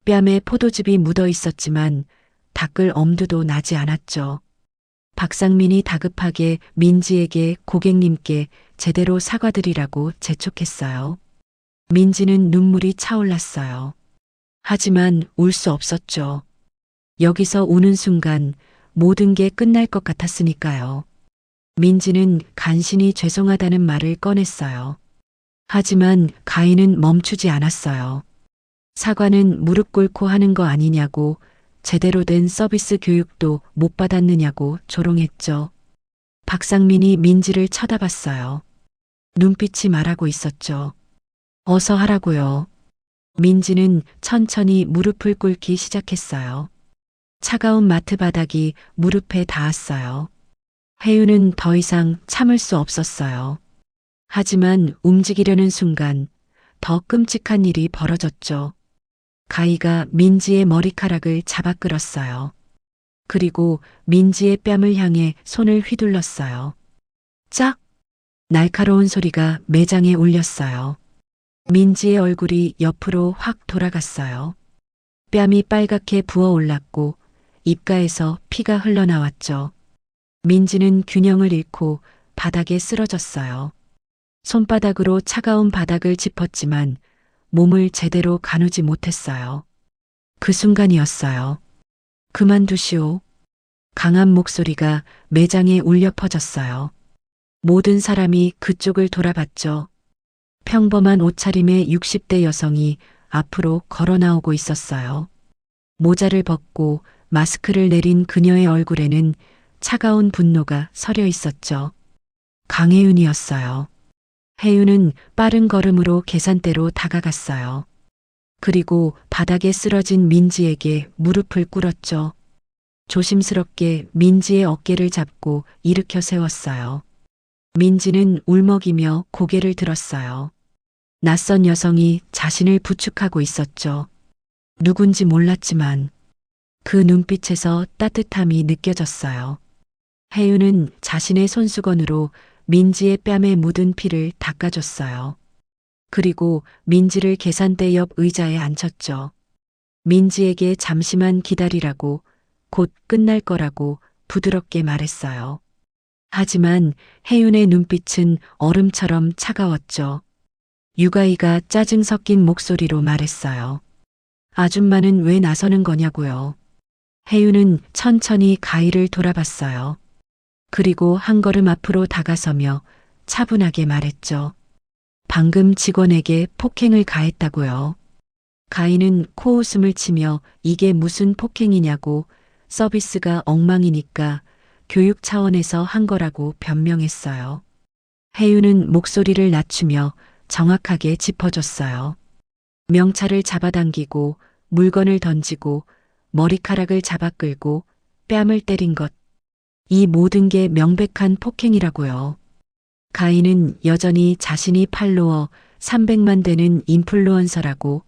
뺨에 포도즙이 묻어 있었지만 닦을 엄두도 나지 않았죠. 박상민이 다급하게 민지에게 고객님께 제대로 사과드리라고 재촉했어요. 민지는 눈물이 차올랐어요. 하지만 울 수 없었죠. 여기서 우는 순간 모든 게 끝날 것 같았으니까요. 민지는 간신히 죄송하다는 말을 꺼냈어요. 하지만 가희는 멈추지 않았어요. 사과는 무릎 꿇고 하는 거 아니냐고, 제대로 된 서비스 교육도 못 받았느냐고 조롱했죠. 박상민이 민지를 쳐다봤어요. 눈빛이 말하고 있었죠. 어서 하라고요. 민지는 천천히 무릎을 꿇기 시작했어요. 차가운 마트 바닥이 무릎에 닿았어요. 혜윤은 더 이상 참을 수 없었어요. 하지만 움직이려는 순간 더 끔찍한 일이 벌어졌죠. 가희가 민지의 머리카락을 잡아 끌었어요. 그리고 민지의 뺨을 향해 손을 휘둘렀어요. 짝! 날카로운 소리가 매장에 울렸어요. 민지의 얼굴이 옆으로 확 돌아갔어요. 뺨이 빨갛게 부어올랐고 입가에서 피가 흘러나왔죠. 민지는 균형을 잃고 바닥에 쓰러졌어요. 손바닥으로 차가운 바닥을 짚었지만 몸을 제대로 가누지 못했어요. 그 순간이었어요. 그만두시오. 강한 목소리가 매장에 울려 퍼졌어요. 모든 사람이 그쪽을 돌아봤죠. 평범한 옷차림의 60대 여성이 앞으로 걸어 나오고 있었어요. 모자를 벗고 마스크를 내린 그녀의 얼굴에는 차가운 분노가 서려 있었죠. 강혜윤이었어요. 혜윤은 빠른 걸음으로 계산대로 다가갔어요. 그리고 바닥에 쓰러진 민지에게 무릎을 꿇었죠. 조심스럽게 민지의 어깨를 잡고 일으켜 세웠어요. 민지는 울먹이며 고개를 들었어요. 낯선 여성이 자신을 부축하고 있었죠. 누군지 몰랐지만 그 눈빛에서 따뜻함이 느껴졌어요. 혜윤은 자신의 손수건으로 민지의 뺨에 묻은 피를 닦아줬어요. 그리고 민지를 계산대 옆 의자에 앉혔죠. 민지에게 잠시만 기다리라고, 곧 끝날 거라고 부드럽게 말했어요. 하지만 혜윤의 눈빛은 얼음처럼 차가웠죠. 유가이가 짜증 섞인 목소리로 말했어요. 아줌마는 왜 나서는 거냐고요. 혜윤은 천천히 가희를 돌아봤어요. 그리고 한 걸음 앞으로 다가서며 차분하게 말했죠. 방금 직원에게 폭행을 가했다고요. 가희는 코웃음을 치며 이게 무슨 폭행이냐고, 서비스가 엉망이니까 교육 차원에서 한 거라고 변명했어요. 혜윤은 목소리를 낮추며 정확하게 짚어줬어요. 명찰을 잡아당기고 물건을 던지고 머리카락을 잡아 끌고 뺨을 때린 것. 이 모든 게 명백한 폭행이라고요. 가인은 여전히 자신이 팔로워 300만 되는 인플루언서라고,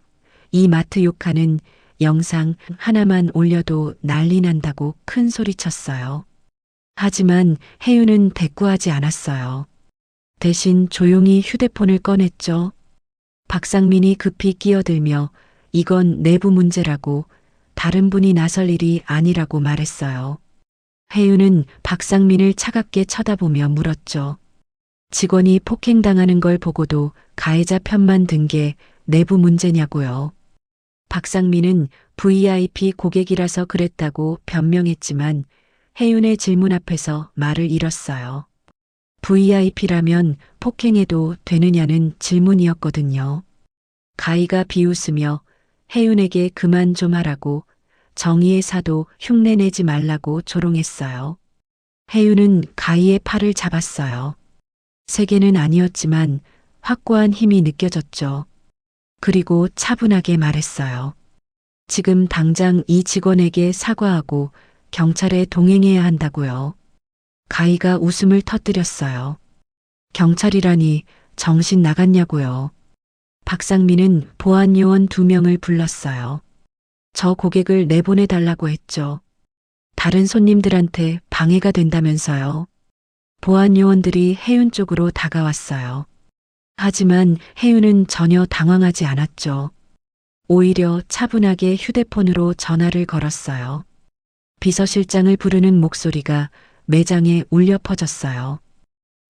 이 마트 욕하는 영상 하나만 올려도 난리 난다고 큰 소리쳤어요. 하지만 혜윤은 대꾸하지 않았어요. 대신 조용히 휴대폰을 꺼냈죠. 박상민이 급히 끼어들며 이건 내부 문제라고, 다른 분이 나설 일이 아니라고 말했어요. 혜윤은 박상민을 차갑게 쳐다보며 물었죠. 직원이 폭행당하는 걸 보고도 가해자 편만 든 게 내부 문제냐고요. 박상민은 VIP 고객이라서 그랬다고 변명했지만 혜윤의 질문 앞에서 말을 잃었어요. VIP라면 폭행해도 되느냐는 질문이었거든요. 가희가 비웃으며 혜윤에게 그만 좀 하라고, 정의의 사도 흉내내지 말라고 조롱했어요. 혜윤은 가희의 팔을 잡았어요. 세게는 아니었지만 확고한 힘이 느껴졌죠. 그리고 차분하게 말했어요. 지금 당장 이 직원에게 사과하고 경찰에 동행해야 한다고요. 가희가 웃음을 터뜨렸어요. 경찰이라니 정신 나갔냐고요. 박상민은 보안 요원 2명을 불렀어요. 저 고객을 내보내달라고 했죠. 다른 손님들한테 방해가 된다면서요. 보안 요원들이 혜윤 쪽으로 다가왔어요. 하지만 혜윤은 전혀 당황하지 않았죠. 오히려 차분하게 휴대폰으로 전화를 걸었어요. 비서실장을 부르는 목소리가 매장에 울려 퍼졌어요.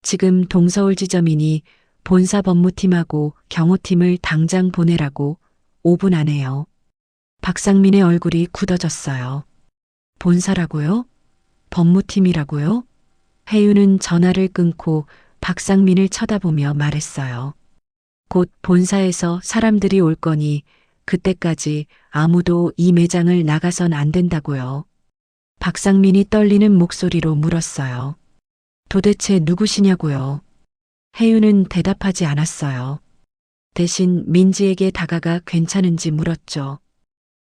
지금 동서울 지점이니 본사 법무팀하고 경호팀을 당장 보내라고, 5분 안에요. 박상민의 얼굴이 굳어졌어요. 본사라고요? 법무팀이라고요? 혜윤은 전화를 끊고 박상민을 쳐다보며 말했어요. 곧 본사에서 사람들이 올 거니 그때까지 아무도 이 매장을 나가선 안 된다고요. 박상민이 떨리는 목소리로 물었어요. 도대체 누구시냐고요? 혜윤은 대답하지 않았어요. 대신 민지에게 다가가 괜찮은지 물었죠.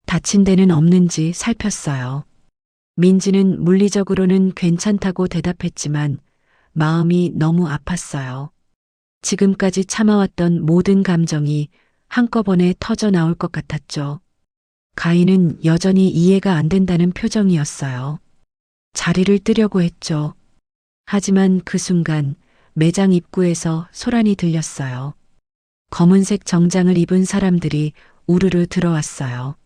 다친 데는 없는지 살폈어요. 민지는 물리적으로는 괜찮다고 대답했지만 마음이 너무 아팠어요. 지금까지 참아왔던 모든 감정이 한꺼번에 터져 나올 것 같았죠. 가희는 여전히 이해가 안 된다는 표정이었어요. 자리를 뜨려고 했죠. 하지만 그 순간 매장 입구에서 소란이 들렸어요. 검은색 정장을 입은 사람들이 우르르 들어왔어요.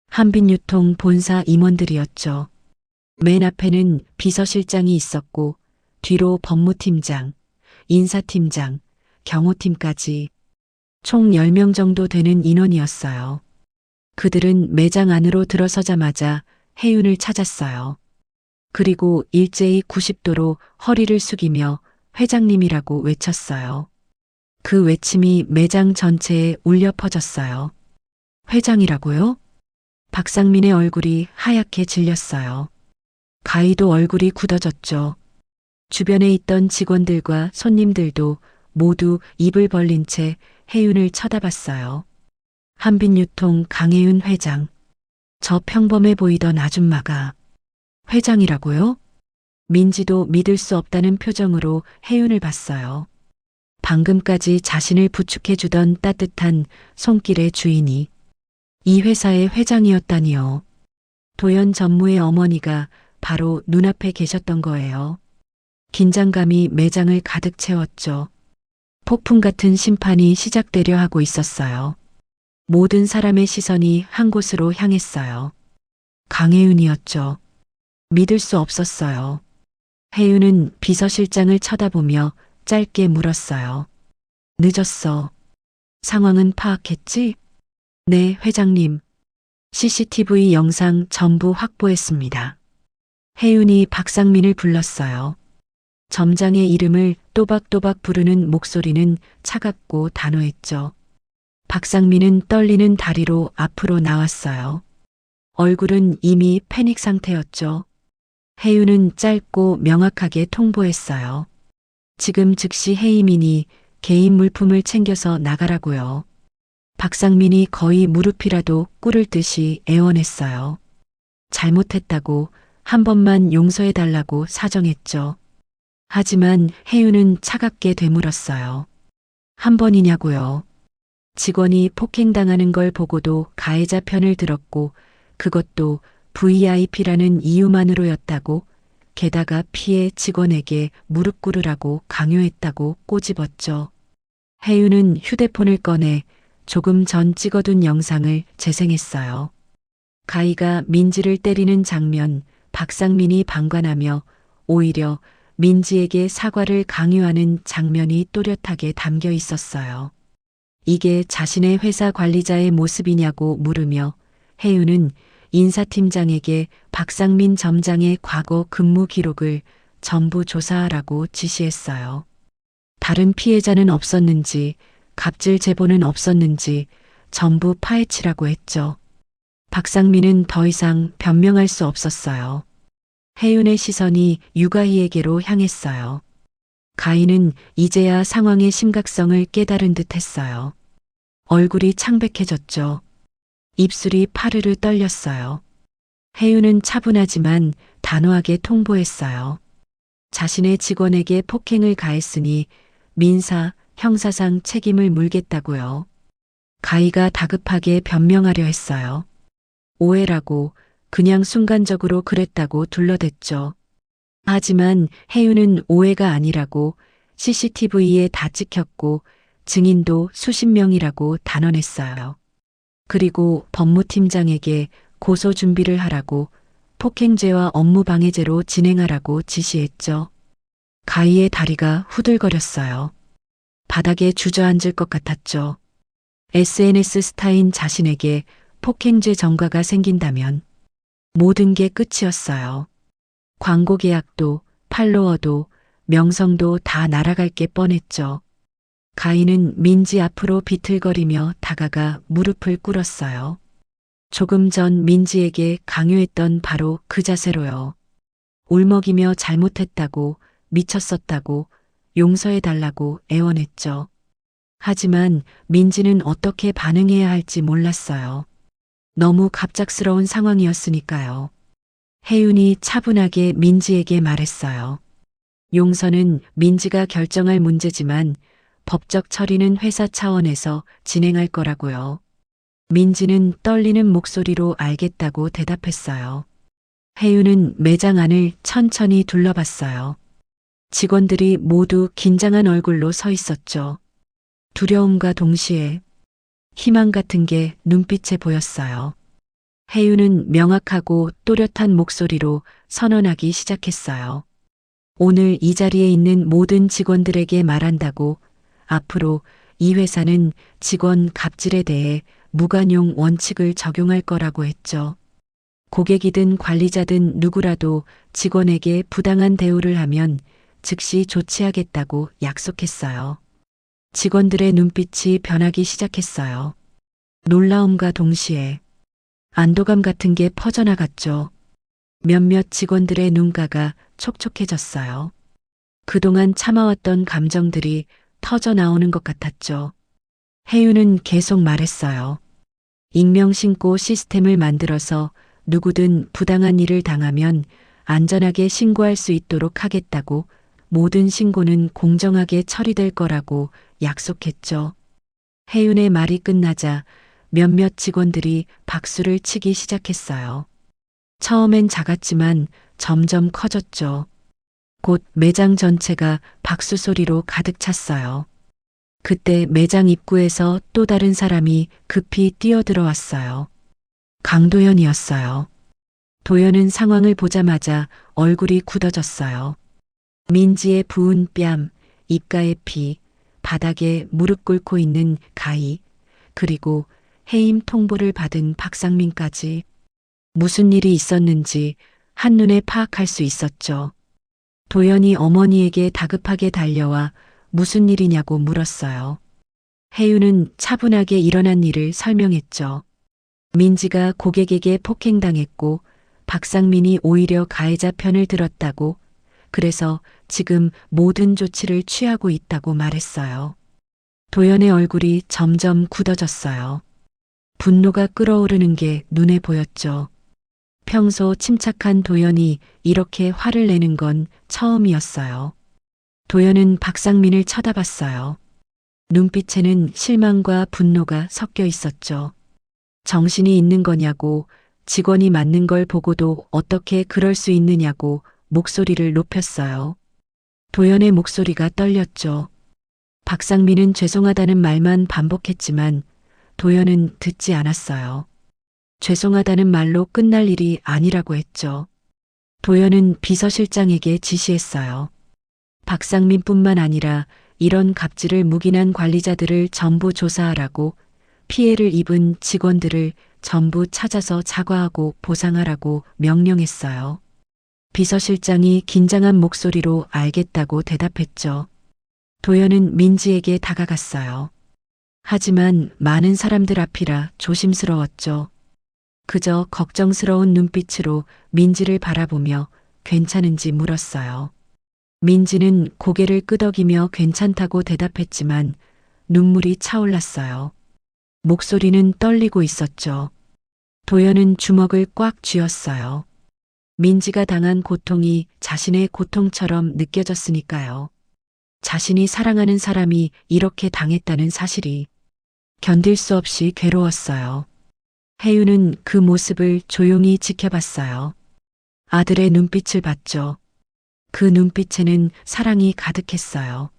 한빛유통 본사 임원들이었죠. 맨 앞에는 비서실장이 있었고 뒤로 법무팀장, 인사팀장, 경호팀까지 총 10명 정도 되는 인원이었어요. 그들은 매장 안으로 들어서자마자 혜윤을 찾았어요. 그리고 일제히 90도로 허리를 숙이며 회장님이라고 외쳤어요. 그 외침이 매장 전체에 울려 퍼졌어요. 회장이라고요? 박상민의 얼굴이 하얗게 질렸어요. 가희도 얼굴이 굳어졌죠. 주변에 있던 직원들과 손님들도 모두 입을 벌린 채 혜윤을 쳐다봤어요. 한빛유통 강혜윤 회장. 저 평범해 보이던 아줌마가 회장이라고요? 민지도 믿을 수 없다는 표정으로 혜윤을 봤어요. 방금까지 자신을 부축해주던 따뜻한 손길의 주인이 이 회사의 회장이었다니요. 도연 전무의 어머니가 바로 눈앞에 계셨던 거예요. 긴장감이 매장을 가득 채웠죠. 폭풍 같은 심판이 시작되려 하고 있었어요. 모든 사람의 시선이 한 곳으로 향했어요. 강혜윤이었죠. 믿을 수 없었어요. 혜윤은 비서실장을 쳐다보며 짧게 물었어요. 늦었어. 상황은 파악했지? 네, 회장님. CCTV 영상 전부 확보했습니다. 혜윤이 박상민을 불렀어요. 점장의 이름을 또박또박 부르는 목소리는 차갑고 단호했죠. 박상민은 떨리는 다리로 앞으로 나왔어요. 얼굴은 이미 패닉 상태였죠. 혜윤은 짧고 명확하게 통보했어요. 지금 즉시 해이민이 개인 물품을 챙겨서 나가라고요. 박상민이 거의 무릎이라도 꿇을 듯이 애원했어요. 잘못했다고 한 번만 용서해달라고 사정했죠. 하지만 혜윤은 차갑게 되물었어요. 한 번이냐고요. 직원이 폭행당하는 걸 보고도 가해자 편을 들었고 그것도 VIP라는 이유만으로였다고, 게다가 피해 직원에게 무릎 꿇으라고 강요했다고 꼬집었죠. 혜윤은 휴대폰을 꺼내 조금 전 찍어둔 영상을 재생했어요. 가희가 민지를 때리는 장면, 박상민이 방관하며 오히려 민지에게 사과를 강요하는 장면이 또렷하게 담겨 있었어요. 이게 자신의 회사 관리자의 모습이냐고 물으며 혜윤은 인사팀장에게 박상민 점장의 과거 근무 기록을 전부 조사하라고 지시했어요. 다른 피해자는 없었는지, 갑질 제보는 없었는지 전부 파헤치라고 했죠. 박상민은 더 이상 변명할 수 없었어요. 혜윤의 시선이 유가희에게로 향했어요. 가희는 이제야 상황의 심각성을 깨달은 듯 했어요. 얼굴이 창백해졌죠. 입술이 파르르 떨렸어요. 혜윤은 차분하지만 단호하게 통보했어요. 자신의 직원에게 폭행을 가했으니 민사, 형사상 책임을 물겠다고요. 가희가 다급하게 변명하려 했어요. 오해라고, 그냥 순간적으로 그랬다고 둘러댔죠. 하지만 혜윤은 오해가 아니라고, CCTV에 다 찍혔고 증인도 수십 명이라고 단언했어요. 그리고 법무팀장에게 고소 준비를 하라고, 폭행죄와 업무방해죄로 진행하라고 지시했죠. 가희의 다리가 후들거렸어요. 바닥에 주저앉을 것 같았죠. SNS 스타인 자신에게 폭행죄 전과가 생긴다면 모든 게 끝이었어요. 광고 계약도, 팔로워도, 명성도 다 날아갈 게 뻔했죠. 가희는 민지 앞으로 비틀거리며 다가가 무릎을 꿇었어요. 조금 전 민지에게 강요했던 바로 그 자세로요. 울먹이며 잘못했다고, 미쳤었다고, 용서해달라고 애원했죠. 하지만 민지는 어떻게 반응해야 할지 몰랐어요. 너무 갑작스러운 상황이었으니까요. 혜윤이 차분하게 민지에게 말했어요. 용서는 민지가 결정할 문제지만 법적 처리는 회사 차원에서 진행할 거라고요. 민지는 떨리는 목소리로 알겠다고 대답했어요. 혜윤은 매장 안을 천천히 둘러봤어요. 직원들이 모두 긴장한 얼굴로 서 있었죠. 두려움과 동시에 희망 같은 게 눈빛에 보였어요. 혜윤은 명확하고 또렷한 목소리로 선언하기 시작했어요. 오늘 이 자리에 있는 모든 직원들에게 말한다고, 앞으로 이 회사는 직원 갑질에 대해 무관용 원칙을 적용할 거라고 했죠. 고객이든 관리자든 누구라도 직원에게 부당한 대우를 하면 즉시 조치하겠다고 약속했어요. 직원들의 눈빛이 변하기 시작했어요. 놀라움과 동시에 안도감 같은 게 퍼져나갔죠. 몇몇 직원들의 눈가가 촉촉해졌어요. 그동안 참아왔던 감정들이 터져 나오는 것 같았죠. 혜윤은 계속 말했어요. 익명 신고 시스템을 만들어서 누구든 부당한 일을 당하면 안전하게 신고할 수 있도록 하겠다고, 모든 신고는 공정하게 처리될 거라고 약속했죠. 혜윤의 말이 끝나자 몇몇 직원들이 박수를 치기 시작했어요. 처음엔 작았지만 점점 커졌죠. 곧 매장 전체가 박수 소리로 가득 찼어요. 그때 매장 입구에서 또 다른 사람이 급히 뛰어들어왔어요. 강도연이었어요. 도연은 상황을 보자마자 얼굴이 굳어졌어요. 민지의 부은 뺨, 입가의 피, 바닥에 무릎 꿇고 있는 가희, 그리고 해임 통보를 받은 박상민까지. 무슨 일이 있었는지 한눈에 파악할 수 있었죠. 도연이 어머니에게 다급하게 달려와 무슨 일이냐고 물었어요. 혜윤은 차분하게 일어난 일을 설명했죠. 민지가 고객에게 폭행당했고 박상민이 오히려 가해자 편을 들었다고, 그래서 지금 모든 조치를 취하고 있다고 말했어요. 도연의 얼굴이 점점 굳어졌어요. 분노가 끓어오르는 게 눈에 보였죠. 평소 침착한 도연이 이렇게 화를 내는 건 처음이었어요. 도연은 박상민을 쳐다봤어요. 눈빛에는 실망과 분노가 섞여 있었죠. 정신이 있는 거냐고, 직원이 맞는 걸 보고도 어떻게 그럴 수 있느냐고 목소리를 높였어요. 도연의 목소리가 떨렸죠. 박상민은 죄송하다는 말만 반복했지만 도연은 듣지 않았어요. 죄송하다는 말로 끝날 일이 아니라고 했죠. 도연은 비서실장에게 지시했어요. 박상민뿐만 아니라 이런 갑질을 묵인한 관리자들을 전부 조사하라고, 피해를 입은 직원들을 전부 찾아서 사과하고 보상하라고 명령했어요. 비서실장이 긴장한 목소리로 알겠다고 대답했죠. 도연은 민지에게 다가갔어요. 하지만 많은 사람들 앞이라 조심스러웠죠. 그저 걱정스러운 눈빛으로 민지를 바라보며 괜찮은지 물었어요. 민지는 고개를 끄덕이며 괜찮다고 대답했지만 눈물이 차올랐어요. 목소리는 떨리고 있었죠. 도연은 주먹을 꽉 쥐었어요. 민지가 당한 고통이 자신의 고통처럼 느껴졌으니까요. 자신이 사랑하는 사람이 이렇게 당했다는 사실이 견딜 수 없이 괴로웠어요. 혜윤은 그 모습을 조용히 지켜봤어요. 아들의 눈빛을 봤죠. 그 눈빛에는 사랑이 가득했어요.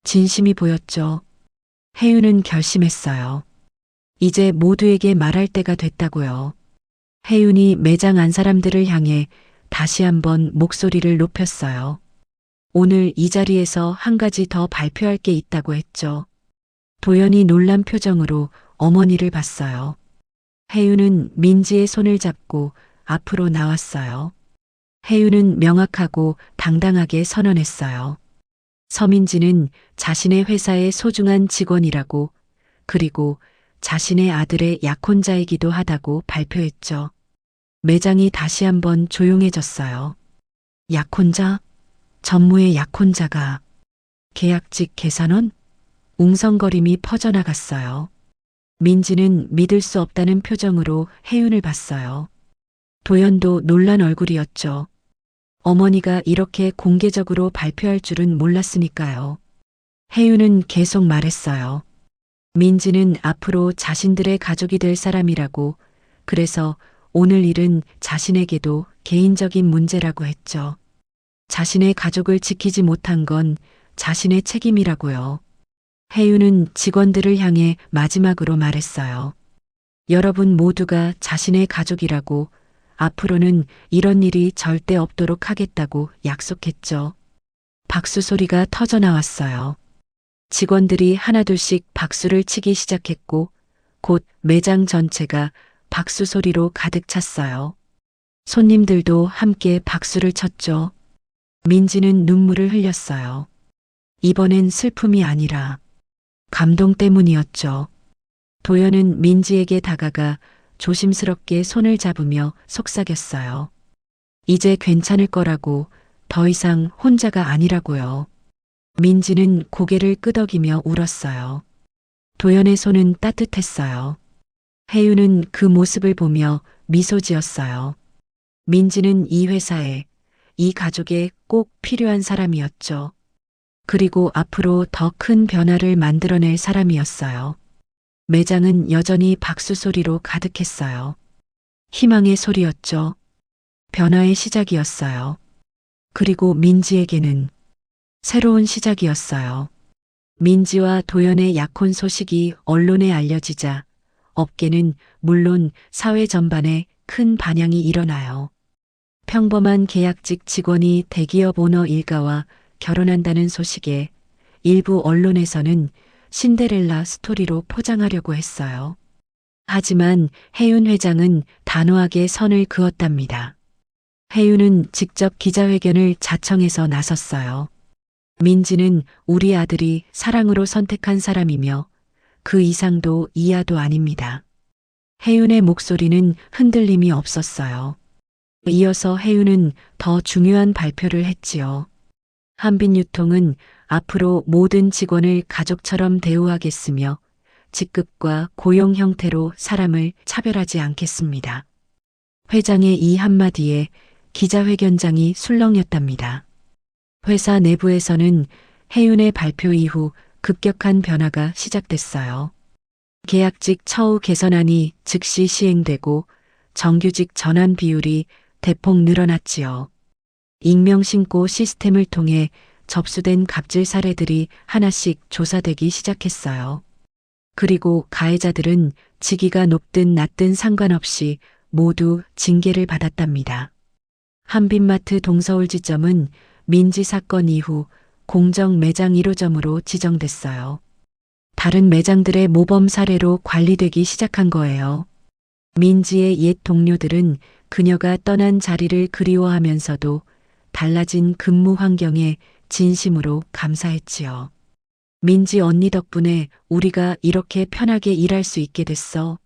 진심이 보였죠. 혜윤은 결심했어요. 이제 모두에게 말할 때가 됐다고요. 혜윤이 매장 안 사람들을 향해 다시 한번 목소리를 높였어요. 오늘 이 자리에서 한 가지 더 발표할 게 있다고 했죠. 도연이 놀란 표정으로 어머니를 봤어요. 혜윤은 민지의 손을 잡고 앞으로 나왔어요. 혜윤은 명확하고 당당하게 선언했어요. 서민지는 자신의 회사의 소중한 직원이라고, 그리고 자신의 아들의 약혼자이기도 하다고 발표했죠. 매장이 다시 한번 조용해졌어요. 약혼자? 전무의 약혼자가 계약직 계산원? 웅성거림이 퍼져나갔어요. 민지는 믿을 수 없다는 표정으로 혜윤을 봤어요. 도연도 놀란 얼굴이었죠. 어머니가 이렇게 공개적으로 발표할 줄은 몰랐으니까요. 혜윤은 계속 말했어요. 민지는 앞으로 자신들의 가족이 될 사람이라고, 그래서 오늘 일은 자신에게도 개인적인 문제라고 했죠. 자신의 가족을 지키지 못한 건 자신의 책임이라고요. 혜윤은 직원들을 향해 마지막으로 말했어요. 여러분 모두가 자신의 가족이라고, 앞으로는 이런 일이 절대 없도록 하겠다고 약속했죠. 박수 소리가 터져 나왔어요. 직원들이 하나둘씩 박수를 치기 시작했고 곧 매장 전체가 박수 소리로 가득 찼어요. 손님들도 함께 박수를 쳤죠. 민지는 눈물을 흘렸어요. 이번엔 슬픔이 아니라 감동 때문이었죠. 도연은 민지에게 다가가 조심스럽게 손을 잡으며 속삭였어요. 이제 괜찮을 거라고, 더 이상 혼자가 아니라고요. 민지는 고개를 끄덕이며 울었어요. 도연의 손은 따뜻했어요. 혜윤은 그 모습을 보며 미소 지었어요. 민지는 이 회사에, 이 가족에 꼭 필요한 사람이었죠. 그리고 앞으로 더 큰 변화를 만들어낼 사람이었어요. 매장은 여전히 박수 소리로 가득했어요. 희망의 소리였죠. 변화의 시작이었어요. 그리고 민지에게는 새로운 시작이었어요. 민지와 도연의 약혼 소식이 언론에 알려지자 업계는 물론 사회 전반에 큰 반향이 일어나요. 평범한 계약직 직원이 대기업 오너 일가와 결혼한다는 소식에 일부 언론에서는 신데렐라 스토리로 포장하려고 했어요. 하지만 혜윤 회장은 단호하게 선을 그었답니다. 혜윤은 직접 기자회견을 자청해서 나섰어요. 민지는 우리 아들이 사랑으로 선택한 사람이며 그 이상도 이하도 아닙니다. 혜윤의 목소리는 흔들림이 없었어요. 이어서 혜윤은 더 중요한 발표를 했지요. 한빛유통은 앞으로 모든 직원을 가족처럼 대우하겠으며 직급과 고용 형태로 사람을 차별하지 않겠습니다. 회장의 이 한마디에 기자회견장이 술렁였답니다. 회사 내부에서는 혜윤의 발표 이후 급격한 변화가 시작됐어요. 계약직 처우 개선안이 즉시 시행되고 정규직 전환 비율이 대폭 늘어났지요. 익명신고 시스템을 통해 접수된 갑질 사례들이 하나씩 조사되기 시작했어요. 그리고 가해자들은 직위가 높든 낮든 상관없이 모두 징계를 받았답니다. 한빛마트 동서울지점은 민지 사건 이후 공정 매장 1호점으로 지정됐어요. 다른 매장들의 모범 사례로 관리되기 시작한 거예요. 민지의 옛 동료들은 그녀가 떠난 자리를 그리워하면서도 달라진 근무 환경에 진심으로 감사했지요. 민지 언니 덕분에 우리가 이렇게 편하게 일할 수 있게 됐어.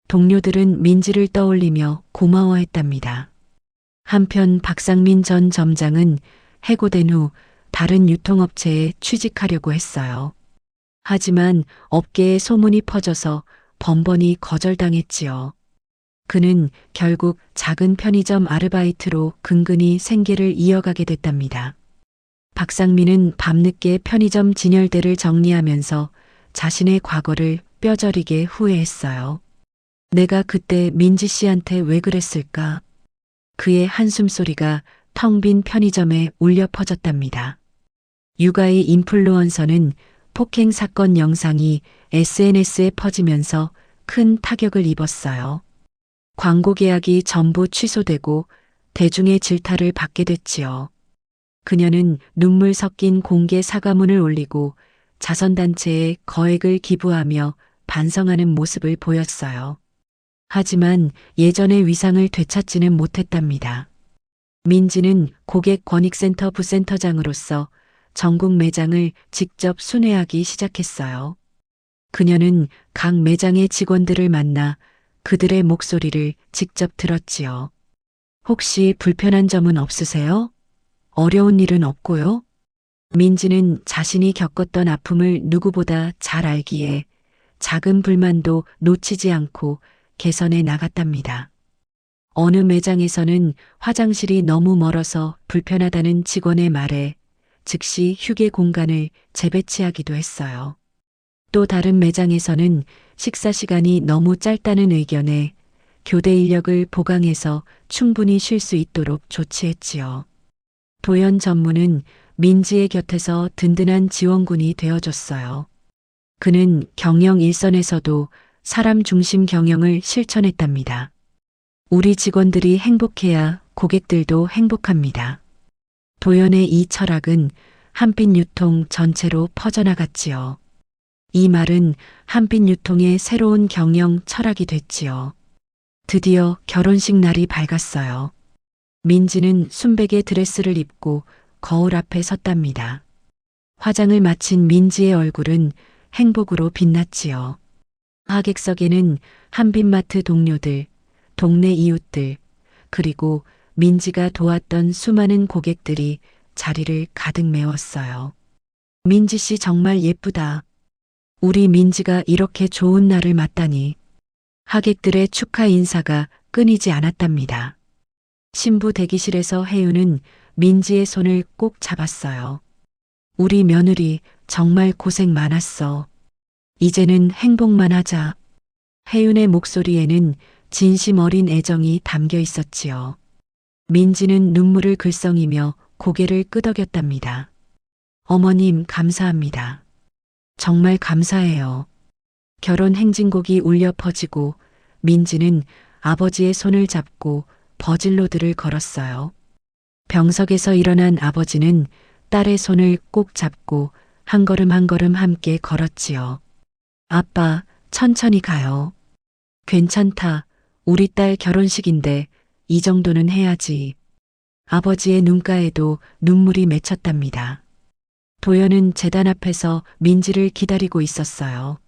동료들은 민지를 떠올리며 고마워했답니다. 한편 박상민 전 점장은 해고된 후 다른 유통업체에 취직하려고 했어요. 하지만 업계에 소문이 퍼져서 번번이 거절당했지요. 그는 결국 작은 편의점 아르바이트로 근근히 생계를 이어가게 됐답니다. 박상민은 밤늦게 편의점 진열대를 정리하면서 자신의 과거를 뼈저리게 후회했어요. 내가 그때 민지 씨한테 왜 그랬을까? 그의 한숨소리가 텅 빈 편의점에 울려 퍼졌답니다. 육아의 인플루언서는 폭행 사건 영상이 SNS에 퍼지면서 큰 타격을 입었어요. 광고 계약이 전부 취소되고 대중의 질타를 받게 됐지요. 그녀는 눈물 섞인 공개 사과문을 올리고 자선단체에 거액을 기부하며 반성하는 모습을 보였어요. 하지만 예전의 위상을 되찾지는 못했답니다. 민지는 고객권익센터 부센터장으로서 전국 매장을 직접 순회하기 시작했어요. 그녀는 각 매장의 직원들을 만나 그들의 목소리를 직접 들었지요. 혹시 불편한 점은 없으세요? 어려운 일은 없고요? 민지는 자신이 겪었던 아픔을 누구보다 잘 알기에 작은 불만도 놓치지 않고 개선해 나갔답니다. 어느 매장에서는 화장실이 너무 멀어서 불편하다는 직원의 말에 즉시 휴게 공간을 재배치하기도 했어요. 또 다른 매장에서는 식사 시간이 너무 짧다는 의견에 교대 인력을 보강해서 충분히 쉴 수 있도록 조치했지요. 도연 전무는 민지의 곁에서 든든한 지원군이 되어줬어요. 그는 경영 일선에서도 사람 중심 경영을 실천했답니다. 우리 직원들이 행복해야 고객들도 행복합니다. 도연의 이 철학은 한빛유통 전체로 퍼져나갔지요. 이 말은 한빛유통의 새로운 경영 철학이 됐지요. 드디어 결혼식 날이 밝았어요. 민지는 순백의 드레스를 입고 거울 앞에 섰답니다. 화장을 마친 민지의 얼굴은 행복으로 빛났지요. 하객석에는 한빛마트 동료들, 동네 이웃들, 그리고 민지가 도왔던 수많은 고객들이 자리를 가득 메웠어요. 민지 씨 정말 예쁘다. 우리 민지가 이렇게 좋은 날을 맞다니. 하객들의 축하 인사가 끊이지 않았답니다. 신부 대기실에서 혜윤은 민지의 손을 꼭 잡았어요. 우리 며느리 정말 고생 많았어. 이제는 행복만 하자. 혜윤의 목소리에는 진심 어린 애정이 담겨 있었지요. 민지는 눈물을 글썽이며 고개를 끄덕였답니다. 어머님 감사합니다. 정말 감사해요. 결혼 행진곡이 울려 퍼지고 민지는 아버지의 손을 잡고 버질로드를 걸었어요. 병석에서 일어난 아버지는 딸의 손을 꼭 잡고 한 걸음 한 걸음 함께 걸었지요. 아빠, 천천히 가요. 괜찮다. 우리 딸 결혼식인데 이 정도는 해야지. 아버지의 눈가에도 눈물이 맺혔답니다. 도연은 제단 앞에서 민지를 기다리고 있었어요.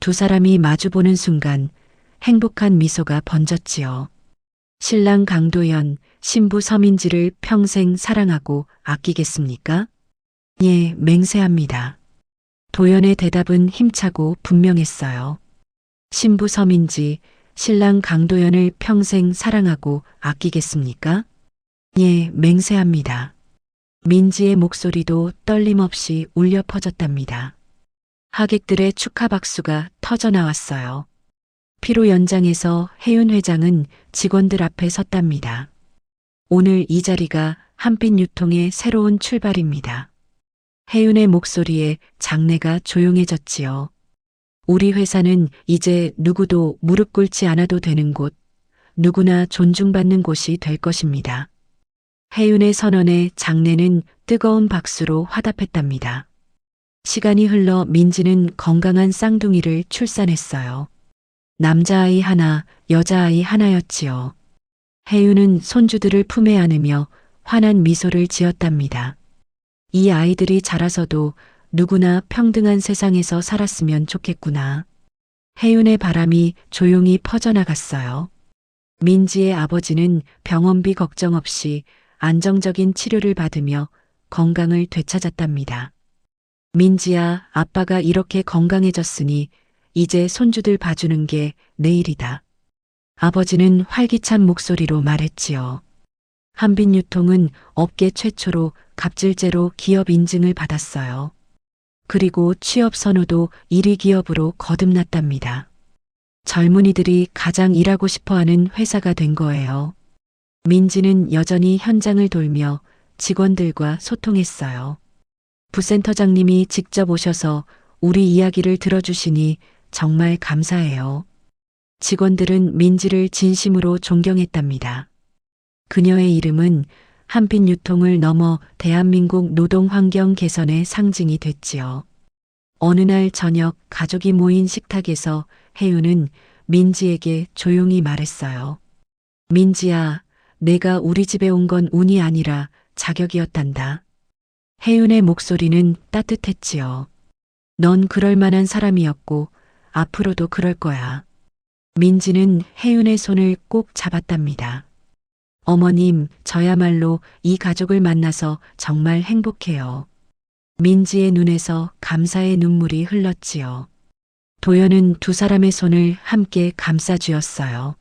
두 사람이 마주보는 순간 행복한 미소가 번졌지요. 신랑 강도연, 신부 서민지를 평생 사랑하고 아끼겠습니까? 예, 맹세합니다. 도연의 대답은 힘차고 분명했어요. 신부 서민지, 신랑 강도연을 평생 사랑하고 아끼겠습니까? 예, 맹세합니다. 민지의 목소리도 떨림 없이 울려 퍼졌답니다. 하객들의 축하 박수가 터져 나왔어요. 피로 연장에서 혜윤 회장은 직원들 앞에 섰답니다. 오늘 이 자리가 한빛 유통의 새로운 출발입니다. 혜윤의 목소리에 장내가 조용해졌지요. 우리 회사는 이제 누구도 무릎 꿇지 않아도 되는 곳, 누구나 존중받는 곳이 될 것입니다. 혜윤의 선언에 장내는 뜨거운 박수로 화답했답니다. 시간이 흘러 민지는 건강한 쌍둥이를 출산했어요. 남자아이 하나, 여자아이 하나였지요. 혜윤은 손주들을 품에 안으며 환한 미소를 지었답니다. 이 아이들이 자라서도 누구나 평등한 세상에서 살았으면 좋겠구나. 혜윤의 바람이 조용히 퍼져나갔어요. 민지의 아버지는 병원비 걱정 없이 안정적인 치료를 받으며 건강을 되찾았답니다. 민지야, 아빠가 이렇게 건강해졌으니 이제 손주들 봐주는 게 내일이다. 아버지는 활기찬 목소리로 말했지요. 한빛유통은 업계 최초로 갑질제로 기업 인증을 받았어요. 그리고 취업 선호도 1위 기업으로 거듭났답니다. 젊은이들이 가장 일하고 싶어하는 회사가 된 거예요. 민지는 여전히 현장을 돌며 직원들과 소통했어요. 부센터장님이 직접 오셔서 우리 이야기를 들어주시니 정말 감사해요. 직원들은 민지를 진심으로 존경했답니다. 그녀의 이름은 한빛유통을 넘어 대한민국 노동환경 개선의 상징이 됐지요. 어느 날 저녁 가족이 모인 식탁에서 혜윤은 민지에게 조용히 말했어요. 민지야, 내가 우리 집에 온 건 운이 아니라 자격이었단다. 혜윤의 목소리는 따뜻했지요. 넌 그럴 만한 사람이었고 앞으로도 그럴 거야. 민지는 혜윤의 손을 꼭 잡았답니다. 어머님, 저야말로 이 가족을 만나서 정말 행복해요. 민지의 눈에서 감사의 눈물이 흘렀지요. 도연은 두 사람의 손을 함께 감싸주었어요.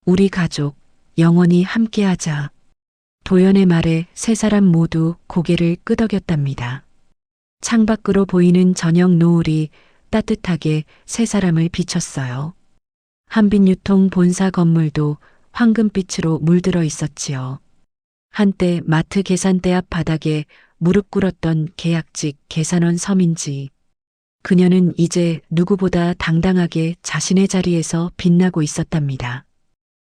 우리 가족, 영원히 함께하자. 도연의 말에 세 사람 모두 고개를 끄덕였답니다. 창밖으로 보이는 저녁 노을이 따뜻하게 세 사람을 비췄어요. 한빛유통 본사 건물도 황금빛으로 물들어 있었지요. 한때 마트 계산대 앞 바닥에 무릎 꿇었던 계약직 계산원 서민지. 그녀는 이제 누구보다 당당하게 자신의 자리에서 빛나고 있었답니다.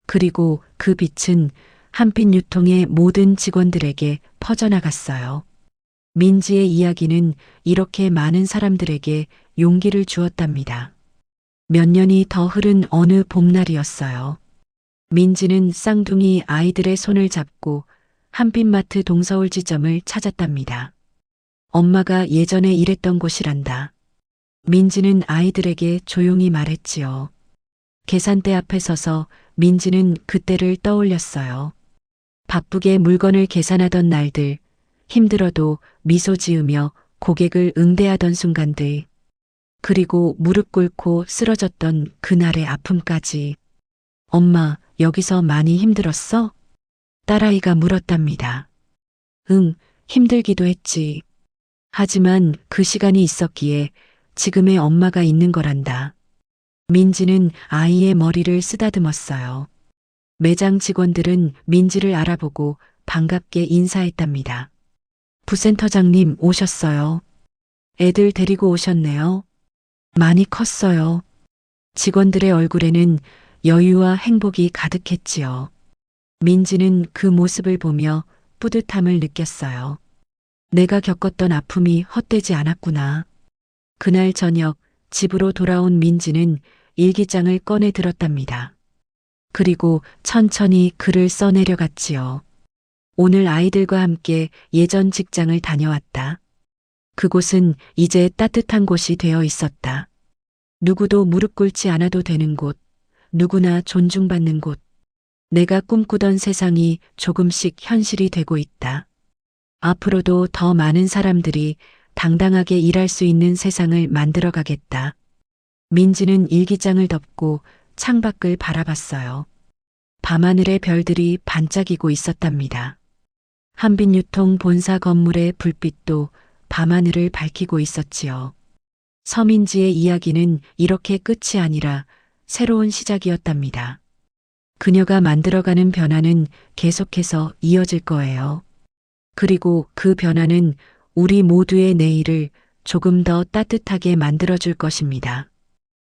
그리고 그 빛은 한빛유통의 모든 직원들에게 퍼져나갔어요. 민지의 이야기는 이렇게 많은 사람들에게 용기를 주었답니다. 몇 년이 더 흐른 어느 봄날이었어요. 민지는 쌍둥이 아이들의 손을 잡고 한빛마트 동서울지점을 찾았답니다. 엄마가 예전에 일했던 곳이란다. 민지는 아이들에게 조용히 말했지요. 계산대 앞에 서서 민지는 그때를 떠올렸어요. 바쁘게 물건을 계산하던 날들, 힘들어도 미소 지으며 고객을 응대하던 순간들, 그리고 무릎 꿇고 쓰러졌던 그날의 아픔까지. 엄마, 여기서 많이 힘들었어? 딸아이가 물었답니다. 응, 힘들기도 했지. 하지만 그 시간이 있었기에 지금의 엄마가 있는 거란다. 민지는 아이의 머리를 쓰다듬었어요. 매장 직원들은 민지를 알아보고 반갑게 인사했답니다. 부센터장님 오셨어요. 애들 데리고 오셨네요. 많이 컸어요. 직원들의 얼굴에는 여유와 행복이 가득했지요. 민지는 그 모습을 보며 뿌듯함을 느꼈어요. 내가 겪었던 아픔이 헛되지 않았구나. 그날 저녁 집으로 돌아온 민지는 일기장을 꺼내 들었답니다. 그리고 천천히 글을 써내려갔지요. 오늘 아이들과 함께 예전 직장을 다녀왔다. 그곳은 이제 따뜻한 곳이 되어 있었다. 누구도 무릎 꿇지 않아도 되는 곳, 누구나 존중받는 곳. 내가 꿈꾸던 세상이 조금씩 현실이 되고 있다. 앞으로도 더 많은 사람들이 당당하게 일할 수 있는 세상을 만들어 가겠다. 민지는 일기장을 덮고 창밖을 바라봤어요. 밤하늘의 별들이 반짝이고 있었답니다. 한빛유통 본사 건물의 불빛도 밤하늘을 밝히고 있었지요. 서민지의 이야기는 이렇게 끝이 아니라 새로운 시작이었답니다. 그녀가 만들어가는 변화는 계속해서 이어질 거예요. 그리고 그 변화는 우리 모두의 내일을 조금 더 따뜻하게 만들어줄 것입니다.